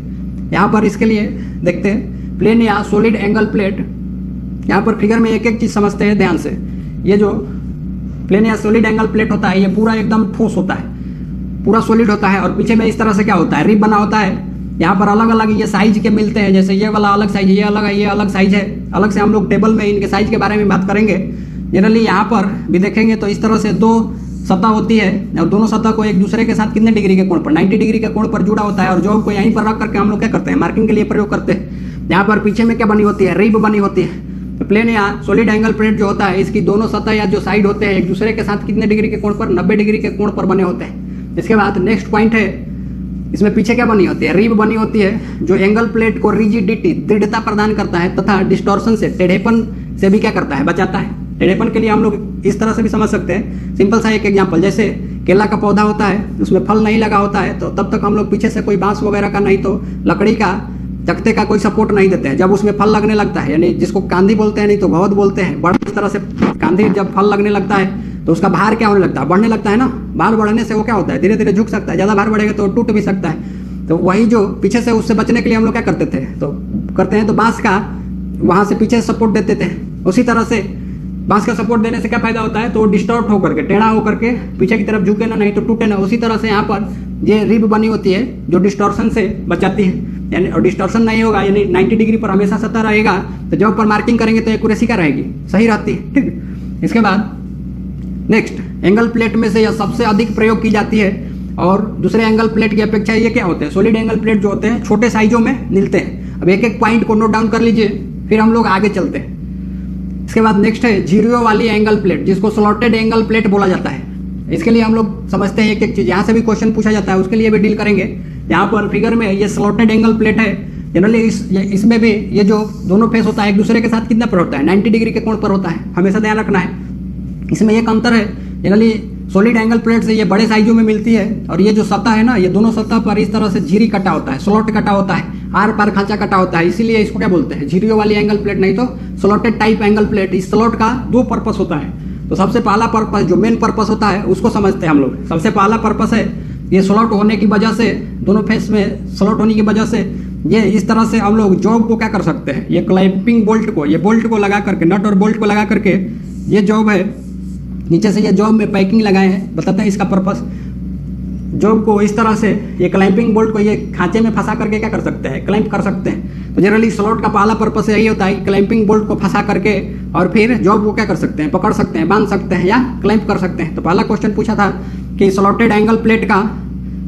Speaker 1: यहाँ पर इसके लिए देखते हैं प्लेन या सॉलिड एंगल प्लेट। यहाँ पर फिगर में एक एक चीज समझते हैं ध्यान से। ये जो प्लेन या सॉलिड एंगल प्लेट होता है ये पूरा एकदम ठोस होता है, पूरा सॉलिड होता है। और पीछे में इस तरह से क्या होता है, रिब बना होता है। यहाँ पर अलग अलग ये साइज के मिलते हैं, जैसे ये वाला अलग साइज है, ये अलग है, ये अलग साइज है। अलग से हम लोग टेबल में इनके साइज के बारे में बात करेंगे। जनरली यहाँ पर भी देखेंगे तो इस तरह से दो सतह होती है और दोनों सतह को एक दूसरे के साथ कितने डिग्री के कोण पर, 90 डिग्री के कोण पर जुड़ा होता है। और जॉब को यहीं पर रख करके हम लोग क्या करते हैं, मार्किंग के लिए प्रयोग करते हैं। यहाँ पर पीछे में क्या बनी होती है, रिब बनी होती है। तो प्लेन या सॉलिड एंगल प्लेट जो होता है इसकी दोनों सतह या जो साइड होते हैं एक दूसरे के साथ कितने डिग्री के कोण पर, 90 डिग्री के कोण पर बने होते हैं। इसके बाद नेक्स्ट पॉइंट है, इसमें पीछे क्या बनी होती है, रिब बनी होती है जो एंगल प्लेट को रिजिडिटी, दृढ़ता प्रदान करता है तथा डिस्टॉर्शन से, टेढ़ेपन से भी क्या करता है, बचाता है। टेढ़ेपन के लिए हम लोग इस तरह से भी समझ सकते हैं। सिंपल सा एक एग्जांपल, जैसे केला का पौधा होता है उसमें फल नहीं लगा होता है तो तब तक हम लोग पीछे से कोई बांस वगैरह का नहीं तो लकड़ी का, तख्ते का कोई सपोर्ट नहीं देते हैं। जब उसमें फल लगने लगता है, यानी जिसको कांधी बोलते हैं नहीं तो घौद बोलते हैं, बड़ा इस तरह से कांधी जब फल लगने लगता है तो उसका भार क्या होने लगता है, बढ़ने लगता है ना। भार बढ़ने से वो क्या होता है, धीरे धीरे झुक सकता है, ज़्यादा भार बढ़ेगा तो टूट भी सकता है। तो वही जो पीछे से उससे बचने के लिए हम लोग क्या करते थे, तो करते हैं तो बांस का वहाँ से पीछे सपोर्ट देते थे। उसी तरह से बांस का सपोर्ट देने से क्या फायदा होता है, तो डिस्टॉर्ट होकर के, टेढ़ा होकर के पीछे की तरफ झुके ना, नहीं तो टूटे ना। उसी तरह से यहाँ पर ये रिब बनी होती है जो डिस्टॉर्शन से बचाती है, यानी और डिस्टॉर्शन नहीं होगा, यानी 90 डिग्री पर हमेशा सतह रहेगा तो जब पर मार्किंग करेंगे तो एक्यूरेसी क्या रहेगी, सही रहती है। ठीक, इसके बाद नेक्स्ट एंगल प्लेट में से यह सबसे अधिक प्रयोग की जाती है और दूसरे एंगल प्लेट की अपेक्षा ये क्या होते हैं, सॉलिड एंगल प्लेट जो होते हैं छोटे साइजों में मिलते हैं। अब एक एक पॉइंट को नोट डाउन कर लीजिए, फिर हम लोग आगे चलते हैं। इसके बाद नेक्स्ट है झिर्रियों वाली एंगल प्लेट, जिसको स्लॉटेड एंगल प्लेट बोला जाता है। इसके लिए हम लोग समझते हैं एक एक चीज, यहाँ से भी क्वेश्चन पूछा जाता है, उसके लिए भी डील करेंगे। यहाँ पर फिगर में ये स्लॉटेड एंगल प्लेट है। जनरली इसमें भी ये जो दोनों फेस होता है एक दूसरे के साथ कितना पर होता है, 90 डिग्री के कोण पर होता है, हमेशा ध्यान रखना है। इसमें एक अंतर है, जनरली सॉलिड एंगल प्लेट से ये बड़े साइजों में मिलती है और ये जो सतह है ना, ये दोनों सतह पर इस तरह से झिरी कटा होता है, स्लॉट कटा होता है, आर पार खांचा कटा होता है, इसीलिए इसको क्या बोलते हैं, झिरियों वाली एंगल प्लेट, नहीं तो स्लॉटेड टाइप एंगल प्लेट। इस स्लॉट का दो पर्पस होता है। तो सबसे पहला पर्पस जो मेन पर्पस होता है उसको समझते हैं हम लोग। सबसे पहला पर्पस है ये स्लॉट होने की वजह से, दोनों फेस में स्लॉट होने की वजह से ये इस तरह से हम लोग जॉब को क्या कर सकते हैं, ये क्लैंपिंग बोल्ट को, ये बोल्ट को लगा करके, नट और बोल्ट को लगा करके, ये जॉब है नीचे से, ये जॉब में पैकिंग लगाए हैं, बताते हैं इसका पर्पस। जॉब को इस तरह से ये क्लैंपिंग बोल्ट को ये खांचे में फंसा करके क्या कर सकते हैं, क्लैंप कर सकते हैं। तो जनरली स्लॉट का पहला पर्पस यही होता है, क्लैंपिंग बोल्ट को फंसा करके और फिर जॉब को क्या कर सकते हैं, पकड़ सकते हैं, बांध सकते हैं या क्लैंप कर सकते हैं। तो पहला क्वेश्चन पूछा था कि स्लॉटेड एंगल प्लेट का,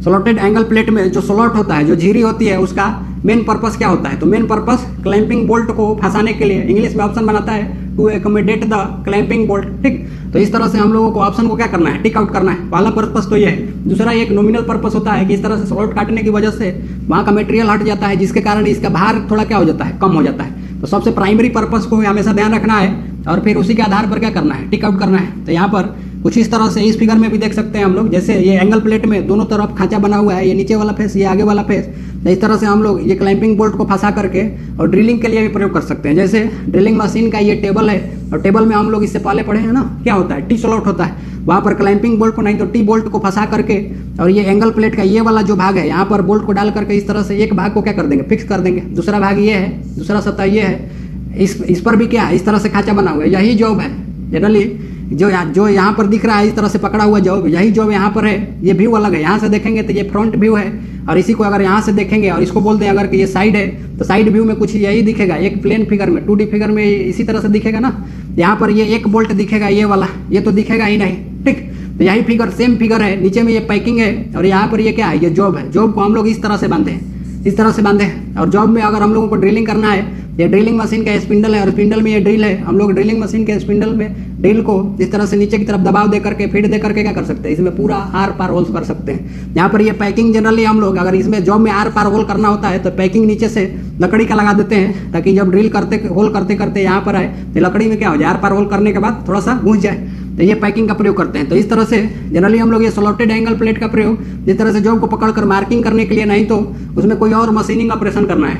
Speaker 1: स्लॉटेड एंगल प्लेट में जो स्लॉट होता है, जो झिरी होती है, उसका मेन पर्पस क्या होता है। तो मेन पर्पस क्लैंपिंग बोल्ट को फंसाने के लिए, इंग्लिश में ऑप्शन बनाता है to accommodate the clamping bolt. ठीक, तो इस तरह से हम लोगों को ऑप्शन को क्या करना है, टिक आउट करना है। पहला पर्पस तो ये है। दूसरा एक नॉमिनल पर्पस होता है कि इस तरह से स्लॉट काटने की वजह से वहाँ का मटेरियल हट जाता है, जिसके कारण इसका भार थोड़ा क्या हो जाता है, कम हो जाता है। तो सबसे प्राइमरी पर्पस को हमेशा ध्यान रखना है और फिर उसी के आधार पर क्या करना है, टिक आउट करना है। तो यहाँ पर कुछ इस तरह से इस फिगर में भी देख सकते हैं हम लोग, जैसे ये एंगल प्लेट में दोनों तरफ खांचा बना हुआ है, ये नीचे वाला फेस, ये आगे वाला फेस। तो इस तरह से हम लोग ये क्लैंपिंग बोल्ट को फंसा करके और ड्रिलिंग के लिए भी प्रयोग कर सकते हैं। जैसे ड्रिलिंग मशीन का ये टेबल है और टेबल में हम लोग इससे पहले पढ़े हैं ना, क्या होता है, टी स्लॉट होता है। वहाँ पर क्लैंपिंग बोल्ट को नहीं तो टी बोल्ट को फंसा करके और ये एंगल प्लेट का ये वाला जो भाग है, यहाँ पर बोल्ट को डाल करके इस तरह से एक भाग को क्या कर देंगे, फिक्स कर देंगे। दूसरा भाग ये है, दूसरा सतह ये है, इस पर भी क्या है, इस तरह से खांचा बना हुआ है, यही जॉब है। जनरली जो यहाँ पर दिख रहा है इस तरह से पकड़ा हुआ जॉब, यही जॉब यहाँ पर है। ये व्यू अलग है, यहाँ से देखेंगे तो ये फ्रंट व्यू है और इसी को अगर यहाँ से देखेंगे और इसको बोलते हैं अगर कि ये साइड है, तो साइड व्यू में कुछ यही दिखेगा, एक प्लेन फिगर में, 2D फिगर में इसी तरह से दिखेगा ना। यहाँ पर ये एक बोल्ट दिखेगा, ये वाला, ये तो दिखेगा ही नहीं। ठीक, तो यही फिगर सेम फिगर है, नीचे में ये पैकिंग है और यहाँ पर ये क्या है, ये जॉब है। जॉब को हम लोग इस तरह से बांधे हैं, इस तरह से बांधे हैं। और जॉब में अगर हम लोगों को ड्रिलिंग करना है, ये ड्रिलिंग मशीन का स्पिंडल है और स्पिंडल में ये ड्रिल है। हम लोग ड्रिलिंग मशीन के स्पिंडल में ड्रिल को इस तरह से नीचे की तरफ दबाव दे करके, फीड दे करके क्या कर सकते हैं, इसमें पूरा आर पार होल्स कर सकते हैं। यहाँ पर ये पैकिंग जनरली हम लोग अगर इसमें जॉब में आर पार होल करना होता है तो पैकिंग नीचे से लकड़ी का लगा देते हैं, ताकि जब ड्रिल करते होल करते करते यहाँ पर आए तो लकड़ी में क्या हो जाए, आर पार होल करने के बाद थोड़ा सा घुस जाए। तो ये पैकिंग का प्रयोग करते हैं। तो इस तरह से जनरली हम लोग ये स्लॉटेड एंगल प्लेट का प्रयोग जिस तरह से जॉब को पकड़कर मार्किंग करने के लिए, नहीं तो उसमें कोई और मशीनिंग ऑपरेशन करना है,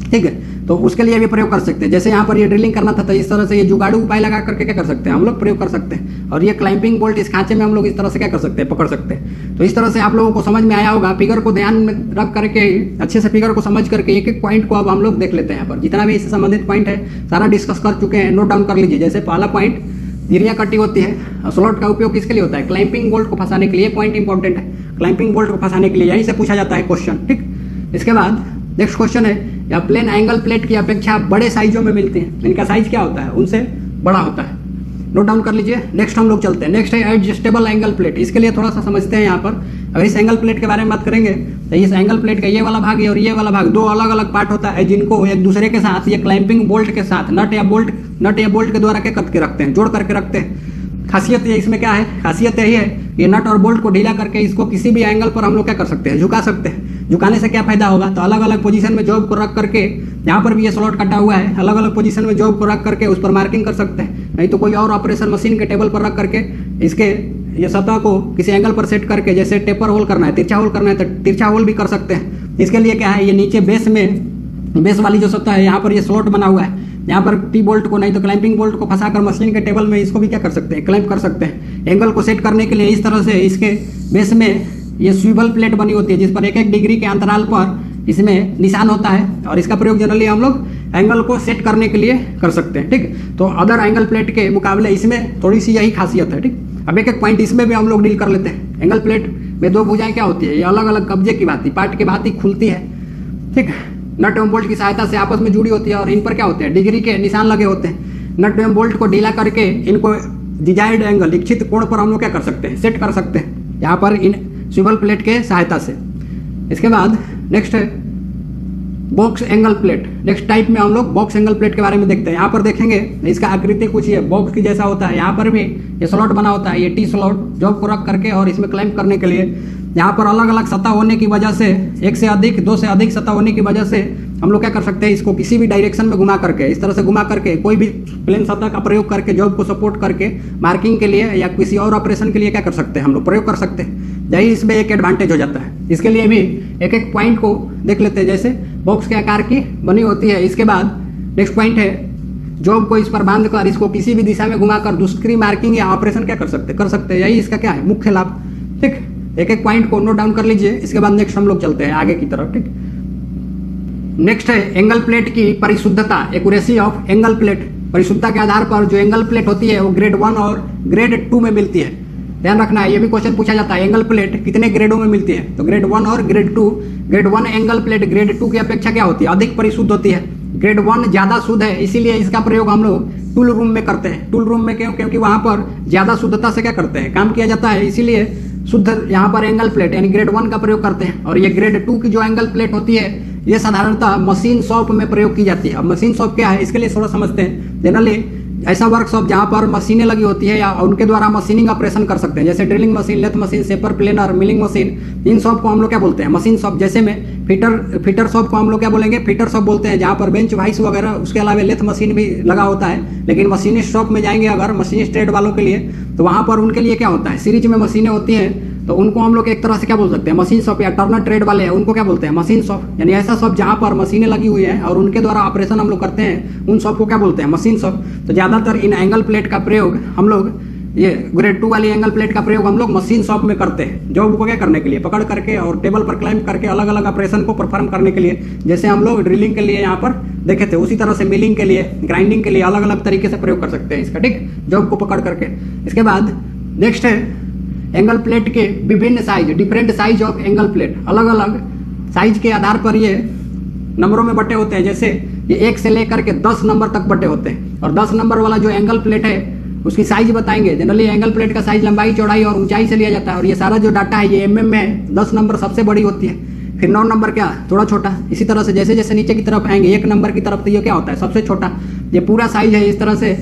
Speaker 1: ठीक है, तो उसके लिए भी प्रयोग कर सकते हैं। जैसे यहाँ पर ये ड्रिलिंग करना था तो इस तरह से ये जुगाड़ू उपाय लगा करके क्या कर सकते हैं, हम लोग प्रयोग कर सकते हैं। और ये क्लाइंपिंग बोल्ट इस खांचे में हम लोग इस तरह से क्या कर सकते हैं, पकड़ सकते हैं। तो इस तरह से आप लोगों को समझ में आया होगा। फिगर को ध्यान में रख करके, अच्छे से फिगर को समझ करके एक एक पॉइंट को अब हम लोग देख लेते हैं। यहाँ पर जितना भी इससे संबंधित पॉइंट है सारा डिस्कस कर चुके हैं, नोट डाउन कर लीजिए। जैसे पहला पॉइंट गिरिया कटी होती है। स्लॉट का उपयोग किसके लिए होता है? क्लैंपिंग बोल्ट को फंसाने के लिए। पॉइंट इंपॉर्टेंट है, क्लैंपिंग बोल्ट को फंसाने के लिए यहीं से पूछा जाता है क्वेश्चन, ठीक। इसके बाद नेक्स्ट क्वेश्चन है, या प्लेन एंगल प्लेट की अपेक्षा बड़े साइजों में मिलती है, इनका साइज क्या होता है? उनसे बड़ा होता है। नोट डाउन कर लीजिए। नेक्स्ट हम लोग चलते हैं। नेक्स्ट है एडजस्टेबल एंगल प्लेट। इसके लिए थोड़ा सा समझते हैं यहाँ पर। अगर इस एंगल प्लेट के बारे में बात करेंगे तो इस एंगल प्लेट का ये वाला भाग और ये वाला भाग दो अलग अलग पार्ट होता है, जिनको एक दूसरे के साथ ये क्लैंपिंग बोल्ट के साथ नट या बोल्ट के द्वारा क्या करके रखते हैं? जोड़ करके रखते हैं। खासियत ये इसमें क्या है? खासियत यही है, ये नट और बोल्ट को ढीला करके इसको किसी भी एंगल पर हम लोग क्या कर सकते हैं? झुका सकते हैं। झुकाने से क्या फायदा होगा? तो अलग अलग पोजीशन में जॉब को रख करके, यहाँ पर भी ये स्लॉट कटा हुआ है, अलग अलग पोजीशन में जॉब को रख करके उस पर मार्किंग कर सकते हैं। नहीं तो कोई और ऑपरेशन मशीन के टेबल पर रख करके इसके ये सतह को किसी एंगल पर सेट करके, जैसे टेपर होल करना है, तिरछा होल करना है तो तिरछा होल भी कर सकते हैं। इसके लिए क्या है, ये नीचे बेस वाली जो सतह है, यहाँ पर ये स्लॉट बना हुआ है, यहाँ पर टी बोल्ट को नहीं तो क्लैंपिंग बोल्ट को फंसाकर मशीन के टेबल में इसको भी क्या कर सकते हैं? क्लैंप कर सकते हैं। एंगल को सेट करने के लिए इस तरह से इसके बेस में ये स्विवल प्लेट बनी होती है, जिस पर 1-1 डिग्री के अंतराल पर इसमें निशान होता है, और इसका प्रयोग जनरली हम लोग एंगल को सेट करने के लिए कर सकते हैं, ठीक। तो अदर एंगल प्लेट के मुकाबले इसमें थोड़ी सी यही खासियत है, ठीक। अब एक पॉइंट इसमें भी हम लोग डील कर लेते हैं। एंगल प्लेट में दो भुजाएं क्या होती है? ये अलग अलग कब्जे की भांति, पार्ट की भांति खुलती है, ठीक। नट एवं बोल्ट की सहायता से आपस में जुड़ी होती है, और इन पर क्या होते हैं? डिग्री के निशान लगे होते हैं। नट एवं बोल्ट को ढीला करके इनको डिजायर्ड एंगल, इच्छित कोण पर हम लोग क्या कर सकते हैं? सेट कर सकते हैं, यहाँ पर इन स्विवल प्लेट के सहायता से। इसके बाद नेक्स्ट है box angle plate. Next type में हम लोग बॉक्स एंगल प्लेट के बारे में देखते हैं। यहाँ पर देखेंगे इसका आकृति कुछ ये बॉक्स की जैसा होता है। यहाँ पर भी ये स्लॉट बना होता है, ये टी स्लॉट जॉब को रख करके, और इसमें क्लैंप करने के लिए यहाँ पर अलग अलग सतह होने की वजह से, एक से अधिक, दो से अधिक सतह होने की वजह से हम लोग क्या कर सकते हैं? इसको किसी भी डायरेक्शन में घुमा करके, इस तरह से घुमा करके, कोई भी प्लेन सतह का प्रयोग करके जॉब को सपोर्ट करके मार्किंग के लिए या किसी और ऑपरेशन के लिए क्या कर सकते हैं? हम लोग प्रयोग कर सकते हैं। यही इसमें एक एडवांटेज हो जाता है। इसके लिए भी एक एक पॉइंट को देख लेते हैं, जैसे बॉक्स के आकार की बनी होती है। इसके बाद नेक्स्ट पॉइंट है, जॉब को इस पर बांध कर इसको किसी भी दिशा में घुमाकर दूसरी मार्किंग या ऑपरेशन क्या कर सकते हैं। यही इसका क्या है? मुख्य लाभ, ठीक। एक एक पॉइंट को नोट डाउन कर लीजिए। इसके बाद नेक्स्ट हम लोग चलते हैं आगे की तरफ, ठीक। नेक्स्ट है एंगल प्लेट की परिशुद्धता, एक्यूरेसी ऑफ एंगल प्लेट। परिशुद्धता के आधार पर जो एंगल प्लेट होती है वो ग्रेड 1 और ग्रेड 2 में मिलती है। ध्यान रखना है, ये भी क्वेश्चन पूछा जाता है, एंगल प्लेट कितने ग्रेडों में मिलती है? तो ग्रेड 1 और grade 2। Grade 1 angle plate grade 2 की अपेक्षा क्या होती है? अधिक परिशुद्ध होती है। ग्रेड 1 ज्यादा शुद्ध है, इसीलिए इसका प्रयोग हम लोग टूल रूम में करते हैं। टूल रूम में क्यों? क्योंकि वहां पर ज्यादा शुद्धता से क्या करते हैं? काम किया जाता है, इसीलिए शुद्ध यहाँ पर एंगल प्लेट यानी ग्रेड 1 का प्रयोग करते हैं। और ये ग्रेड 2 की जो एंगल प्लेट होती है, ये साधारणतः मशीन शॉप में प्रयोग की जाती है। अब मशीन शॉप क्या है, इसके लिए थोड़ा समझते हैं। जनरली ऐसा वर्कशॉप जहाँ पर मशीनें लगी होती है या उनके द्वारा मशीनिंग ऑपरेशन कर सकते हैं, जैसे drilling machine, lathe machine, shaper planer, milling machine, इन शॉप को हम लोग क्या बोलते हैं? Machine shop. जैसे में फिटर शॉप को हम लोग क्या बोलेंगे? फिटर शॉप बोलते हैं, जहाँ पर बेंच वाइस वगैरह, उसके अलावा लेथ मशीन भी लगा होता है। लेकिन मशीनिस्ट शॉप में जाएंगे अगर मशीनिस्ट ट्रेड वालों के लिए, तो वहाँ पर उनके लिए क्या होता है? सीरीज में मशीनें होती हैं, तो उनको हम लोग एक तरह से क्या बोल सकते हैं? Machine shop. या टर्नर ट्रेड वाले हैं, उनको क्या बोलते हैं? Machine shop. यानी ऐसा शॉप जहाँ पर मशीनें लगी हुई है और उनके द्वारा ऑपरेशन हम लोग करते हैं, उन शॉप को क्या बोलते हैं? Machine shop. तो ज्यादातर इन एंगल प्लेट का प्रयोग हम लोग, ये ग्रेड 2 वाली एंगल प्लेट का प्रयोग हम लोग मशीन शॉप में करते हैं, जॉब को क्या करने के लिए? पकड़ करके और टेबल पर क्लाइंब करके अलग अलग ऑपरेशन को परफॉर्म करने के लिए। जैसे हम लोग ड्रिलिंग के लिए यहाँ पर देखे थे, उसी तरह से मिलिंग के लिए, ग्राइंडिंग के लिए अलग अलग तरीके से प्रयोग कर सकते हैं इसका, ठीक, जॉब को पकड़ करके। इसके बाद नेक्स्ट है एंगल प्लेट के विभिन्न size, different size of angle plate. अलग अलग साइज के आधार पर ये नंबरों में बटे होते हैं। जैसे ये 1 से लेकर के 10 नंबर तक बटे होते हैं। और 10 नंबर वाला जो एंगल प्लेट है उसकी साइज बताएंगे। जनरली एंगल प्लेट का साइज लंबाई, चौड़ाई और ऊंचाई से लिया जाता है। और ये सारा जो डाटा है ये mm में है। 10 नंबर सबसे बड़ी होती है, फिर 9 नंबर क्या? थोड़ा छोटा। इसी तरह से जैसे जैसे नीचे की तरफ आएंगे 1 नंबर की तरफ, तो ये क्या होता है? सबसे छोटा। ये पूरा साइज है इस तरह से,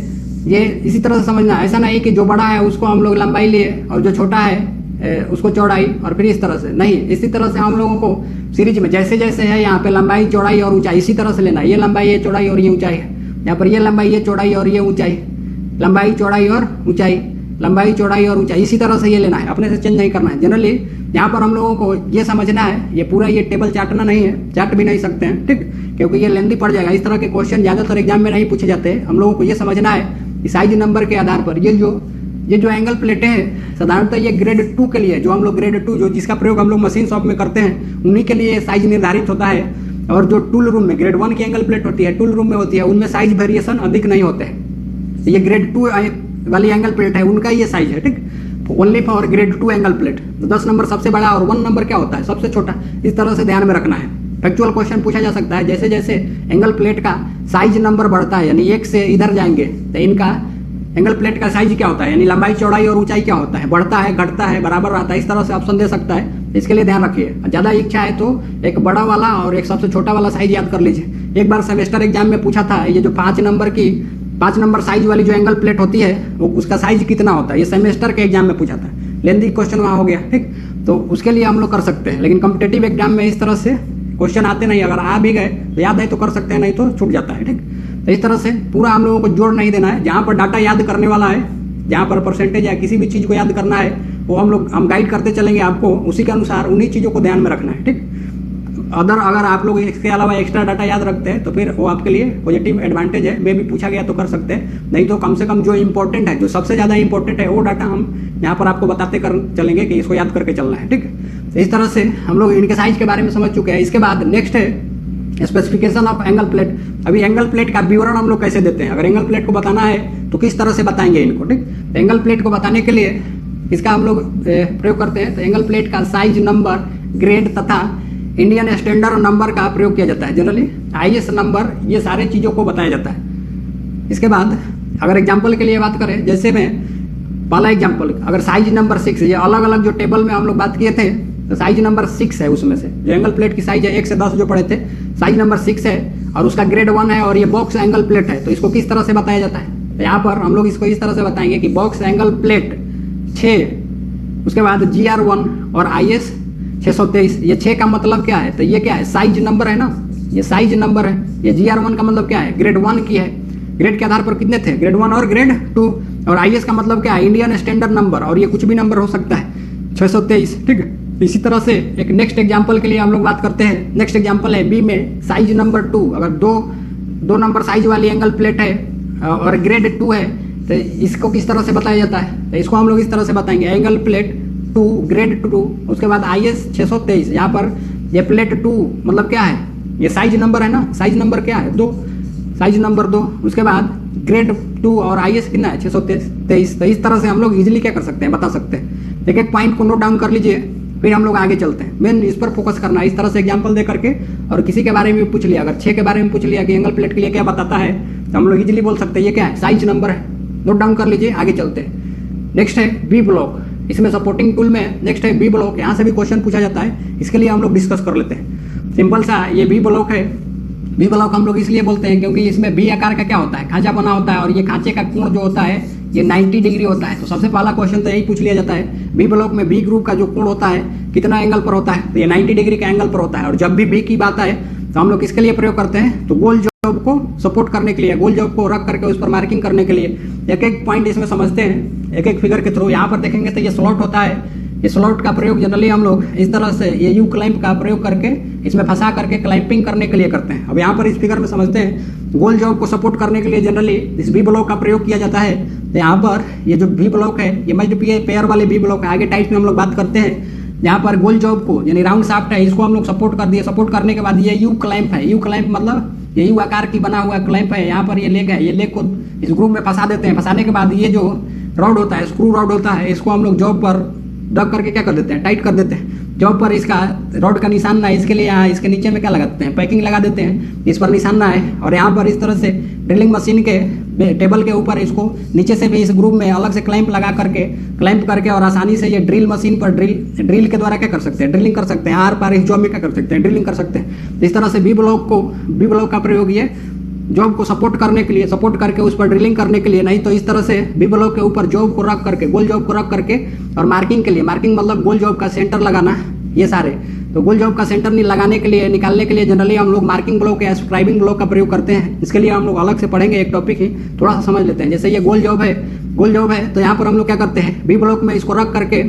Speaker 1: ये इसी तरह से समझना। ऐसा नहीं कि जो बड़ा है उसको हम लोग लंबाई लिए और जो छोटा है उसको चौड़ाई, और फिर इस तरह से नहीं। इसी तरह से हम लोगों को सीरीज में जैसे जैसे है यहाँ पे लंबाई, चौड़ाई और ऊंचाई इसी तरह से लेना। ये लंबाई, ये चौड़ाई और ये ऊंचाई है। यहाँ पर ये लंबाई, ये चौड़ाई और ये ऊंचाई, लंबाई, चौड़ाई और ऊंचाई, लंबाई, चौड़ाई और ऊंचाई, इसी तरह से ये लेना है, अपने से चेंज नहीं करना है। जनरली यहाँ पर हम लोगों को ये समझना है, ये पूरा ये टेबल चाटना नहीं है, चाट भी नहीं सकते हैं, ठीक, क्योंकि ये लेंथी पड़ जाएगा। इस तरह के क्वेश्चन ज्यादातर एग्जाम में नहीं पूछे जाते हैं। हम लोगों को ये समझना है कि साइज नंबर के आधार पर ये जो एंगल प्लेटें हैं साधारणतः ये ग्रेड 2 के लिए, जो हम लोग ग्रेड 2 जो जिसका प्रयोग हम लोग मशीन शॉप में करते हैं, उन्हीं के लिए साइज निर्धारित होता है। और जो टूल रूम में ग्रेड 1 की एंगल प्लेट होती है, टूल रूम में होती है, उनमें साइज वेरिएशन अधिक नहीं होते हैं। ये ग्रेड 2 वाली एंगल प्लेट है उनका ये साइज है, ठीक। Only for grade 2 angle plate. तो 10 नंबर सबसे बड़ा और 1 नंबर क्या होता है, सबसे छोटा। इस तरह से ध्यान में रखना है। फैक्चुअल क्वेश्चन पूछा जा सकता है, जैसे जैसे एंगल प्लेट का साइज नंबर बढ़ता है, यानी 1 से इधर जाएंगे तो इनका एंगल प्लेट का साइज क्या होता है, यानी लंबाई चौड़ाई और ऊंचाई क्या होता है, बढ़ता है घटता है बराबर रहता है, इस तरह से ऑप्शन दे सकता है। इसके लिए ध्यान रखिए। ज़्यादा इच्छा है तो एक बड़ा वाला और एक सबसे छोटा वाला साइज याद कर लीजिए। एक बार सेमेस्टर एग्जाम में पूछा था, ये जो 5 नंबर साइज वाली जो एंगल प्लेट होती है वो उसका साइज कितना होता है, ये सेमेस्टर के एग्जाम में पूछा था। लेंदी क्वेश्चन वहाँ हो गया, ठीक। तो उसके लिए हम लोग कर सकते हैं, लेकिन कॉम्पिटेटिव एग्जाम में इस तरह से क्वेश्चन आते नहीं। अगर आ भी गए तो याद है तो कर सकते हैं, नहीं तो छूट जाता है, ठीक। तो इस तरह से पूरा हम लोगों को जोड़ नहीं देना है। जहाँ पर डाटा याद करने वाला है, जहाँ पर परसेंटेज या किसी भी चीज़ को याद करना है, वो हम गाइड करते चलेंगे आपको, उसी के अनुसार उन्हीं चीज़ों को ध्यान में रखना है, ठीक। अगर आप लोग इसके अलावा एक्स्ट्रा डाटा याद रखते हैं तो फिर वो आपके लिए पॉजिटिव एडवांटेज है। मे भी पूछा गया तो कर सकते हैं, नहीं तो कम से कम जो इंपॉर्टेंट है, जो सबसे ज़्यादा इंपॉर्टेंट है, वो डाटा हम यहाँ पर आपको बताते कर चलेंगे कि इसको याद करके चलना है, ठीक। तो इस तरह से हम लोग इनके साइज के बारे में समझ चुके हैं। इसके बाद नेक्स्ट है स्पेसिफिकेशन ऑफ एंगल प्लेट। अभी एंगल प्लेट का विवरण हम लोग कैसे देते हैं, अगर एंगल प्लेट को बताना है तो किस तरह से बताएंगे इनको, ठीक। तो एंगल प्लेट को बताने के लिए इसका हम लोग प्रयोग करते हैं। तो एंगल प्लेट का साइज, नंबर, ग्रेड तथा इंडियन स्टैंडर्ड नंबर का प्रयोग किया जाता है। जनरली IS नंबर, ये सारे चीज़ों को बताया जाता है। इसके बाद अगर एग्जाम्पल के लिए बात करें, जैसे में पहला एग्जाम्पल, अगर साइज नंबर 6, ये अलग अलग जो टेबल में हम लोग बात किए थे, तो साइज नंबर 6 है, उसमें से जो एंगल प्लेट की साइज है 1 से 10 जो पढ़े थे, साइज नंबर 6 है और उसका ग्रेड 1 है और ये बॉक्स एंगल प्लेट है। तो इसको किस तरह से बताया जाता है, तो यहाँ पर हम लोग इसको इस तरह से बताएंगे कि बॉक्स एंगल प्लेट 6, उसके बाद GR1 और IS 623। ये 6 का मतलब क्या है, तो ये क्या है, साइज नंबर है ना, ये साइज नंबर है। ये GR1 का मतलब क्या है, ग्रेड 1 की है। ग्रेड के आधार पर कितने थे, ग्रेड 1 और ग्रेड 2। और IS का मतलब क्या है, इंडियन स्टैंडर्ड नंबर, और ये कुछ भी नंबर हो सकता है, 623, ठीक है। इसी तरह से एक नेक्स्ट एग्जाम्पल के लिए हम लोग बात करते हैं। नेक्स्ट एग्जाम्पल है B में साइज नंबर 2। अगर दो नंबर साइज वाली एंगल प्लेट है और ग्रेड 2 है, तो इसको किस तरह से बताया जाता है, तो इसको हम लोग इस तरह से बताएंगे, एंगल प्लेट 2 ग्रेड 2, उसके बाद IS 623। यहाँ पर ये प्लेट 2 मतलब क्या है, ये साइज नंबर है ना, साइज नंबर क्या है, 2, साइज नंबर 2। उसके बाद ग्रेड 2 और IS कितना है, 623। तो इस तरह से हम लोग इजीली क्या कर सकते हैं, बता सकते हैं। एक एक पॉइंट को नोट डाउन कर लीजिए, फिर हम लोग आगे चलते हैं। मेन इस पर फोकस करना है, इस तरह से एग्जाम्पल दे करके। और किसी के बारे में पूछ लिया, अगर 6 के बारे में पूछ लिया कि एंगल प्लेट के लिए क्या बताता है, तो हम लोग इजीली बोल सकते हैं ये क्या है, साइज नंबर है। नोट डाउन कर लीजिए, आगे चलते हैं। नेक्स्ट है B ब्लॉक। इसमें सपोर्टिंग टूल में नेक्स्ट है B ब्लॉक। यहाँ से भी क्वेश्चन पूछा जाता है, इसके लिए हम लोग डिस्कस कर लेते हैं। सिंपल सा ये B ब्लॉक है। B ब्लॉक हम लोग इसलिए बोलते हैं क्योंकि इसमें B आकार का क्या होता है, खांचा बना होता है, और ये खांचे का कोण जो होता है ये 90 डिग्री होता है। तो सबसे पहला क्वेश्चन तो यही पूछ लिया जाता है, B ब्लॉक में B ग्रुप का जो कोण होता है कितना एंगल पर होता है, तो ये 90 डिग्री का एंगल पर होता है। और जब भी B की बात आए तो हम लोग किसके लिए प्रयोग करते हैं, तो गोल जॉब को सपोर्ट करने के लिए, गोल जॉब को रख करके उस पर मार्किंग करने के लिए। एक एक पॉइंट इसमें समझते हैं, एक एक फिगर के थ्रू। यहाँ पर देखेंगे तो ये स्लॉट होता है, ये स्लॉट का प्रयोग जनरली हम लोग इस तरह से ये यू क्लाइंप का प्रयोग करके इसमें फंसा करके क्लाइंपिंग करने के लिए करते हैं। अब यहाँ पर इस फिगर में समझते हैं, गोल जॉब को सपोर्ट करने के लिए जनरली इस B ब्लॉक का प्रयोग किया जाता है। तो यहाँ पर ये जो B ब्लॉक है, ये मल्टीप्लाई पेयर वाले B ब्लॉक है। आगे टाइप में हम लोग बात करते हैं, यहाँ पर गोल जॉब को यानी राउंड शाफ्ट है, इसको हम लोग सपोर्ट कर दिए। सपोर्ट करने के बाद ये यू क्लाइंप है, यू क्लाइंप मतलब ये यू आकार की बना हुआ क्लाइंप है। यहाँ पर ये लेग है, ये लेग को इस ग्रुप में फंसा देते हैं। फंसाने के बाद ये जो रॉड होता है, स्क्रू रॉड होता है, इसको हम लोग जॉब पर रख करके क्या कर देते हैं, टाइट कर देते हैं। जॉब पर इसका रॉड का निशान ना है, इसके लिए यहाँ इसके नीचे में क्या लगाते हैं, पैकिंग लगा देते हैं, इस पर निशान ना है। और यहाँ पर इस तरह से ड्रिलिंग मशीन के टेबल के ऊपर इसको नीचे से भी इस ग्रुप में अलग से क्लैंप लगा करके, क्लैंप करके और आसानी से ये ड्रिल मशीन पर ड्रिल के द्वारा क्या कर सकते हैं, ड्रिलिंग कर सकते हैं। आर पार इस जॉब में क्या कर सकते हैं, ड्रिलिंग कर सकते हैं। इस तरह से B ब्लॉक का प्रयोग ये जॉब को सपोर्ट करने के लिए, सपोर्ट करके उस पर ड्रिलिंग करने के लिए। नहीं तो इस तरह से B ब्लॉक के ऊपर जॉब को रख करके, गोल जॉब को रख करके और मार्किंग के लिए, मार्किंग मतलब गोल जॉब का सेंटर लगाना, ये सारे। तो गोल जॉब का सेंटर नहीं लगाने के लिए, निकालने के लिए जनरली हम लोग मार्किंग ब्लॉक या स्क्राइबिंग ब्लॉक का प्रयोग करते हैं। इसके लिए हम लोग अलग से पढ़ेंगे, एक टॉपिक ही थोड़ा सा समझ लेते हैं। जैसे ये गोल जॉब है तो यहाँ पर हम लोग क्या करते हैं, B ब्लॉक में इसको रख करके,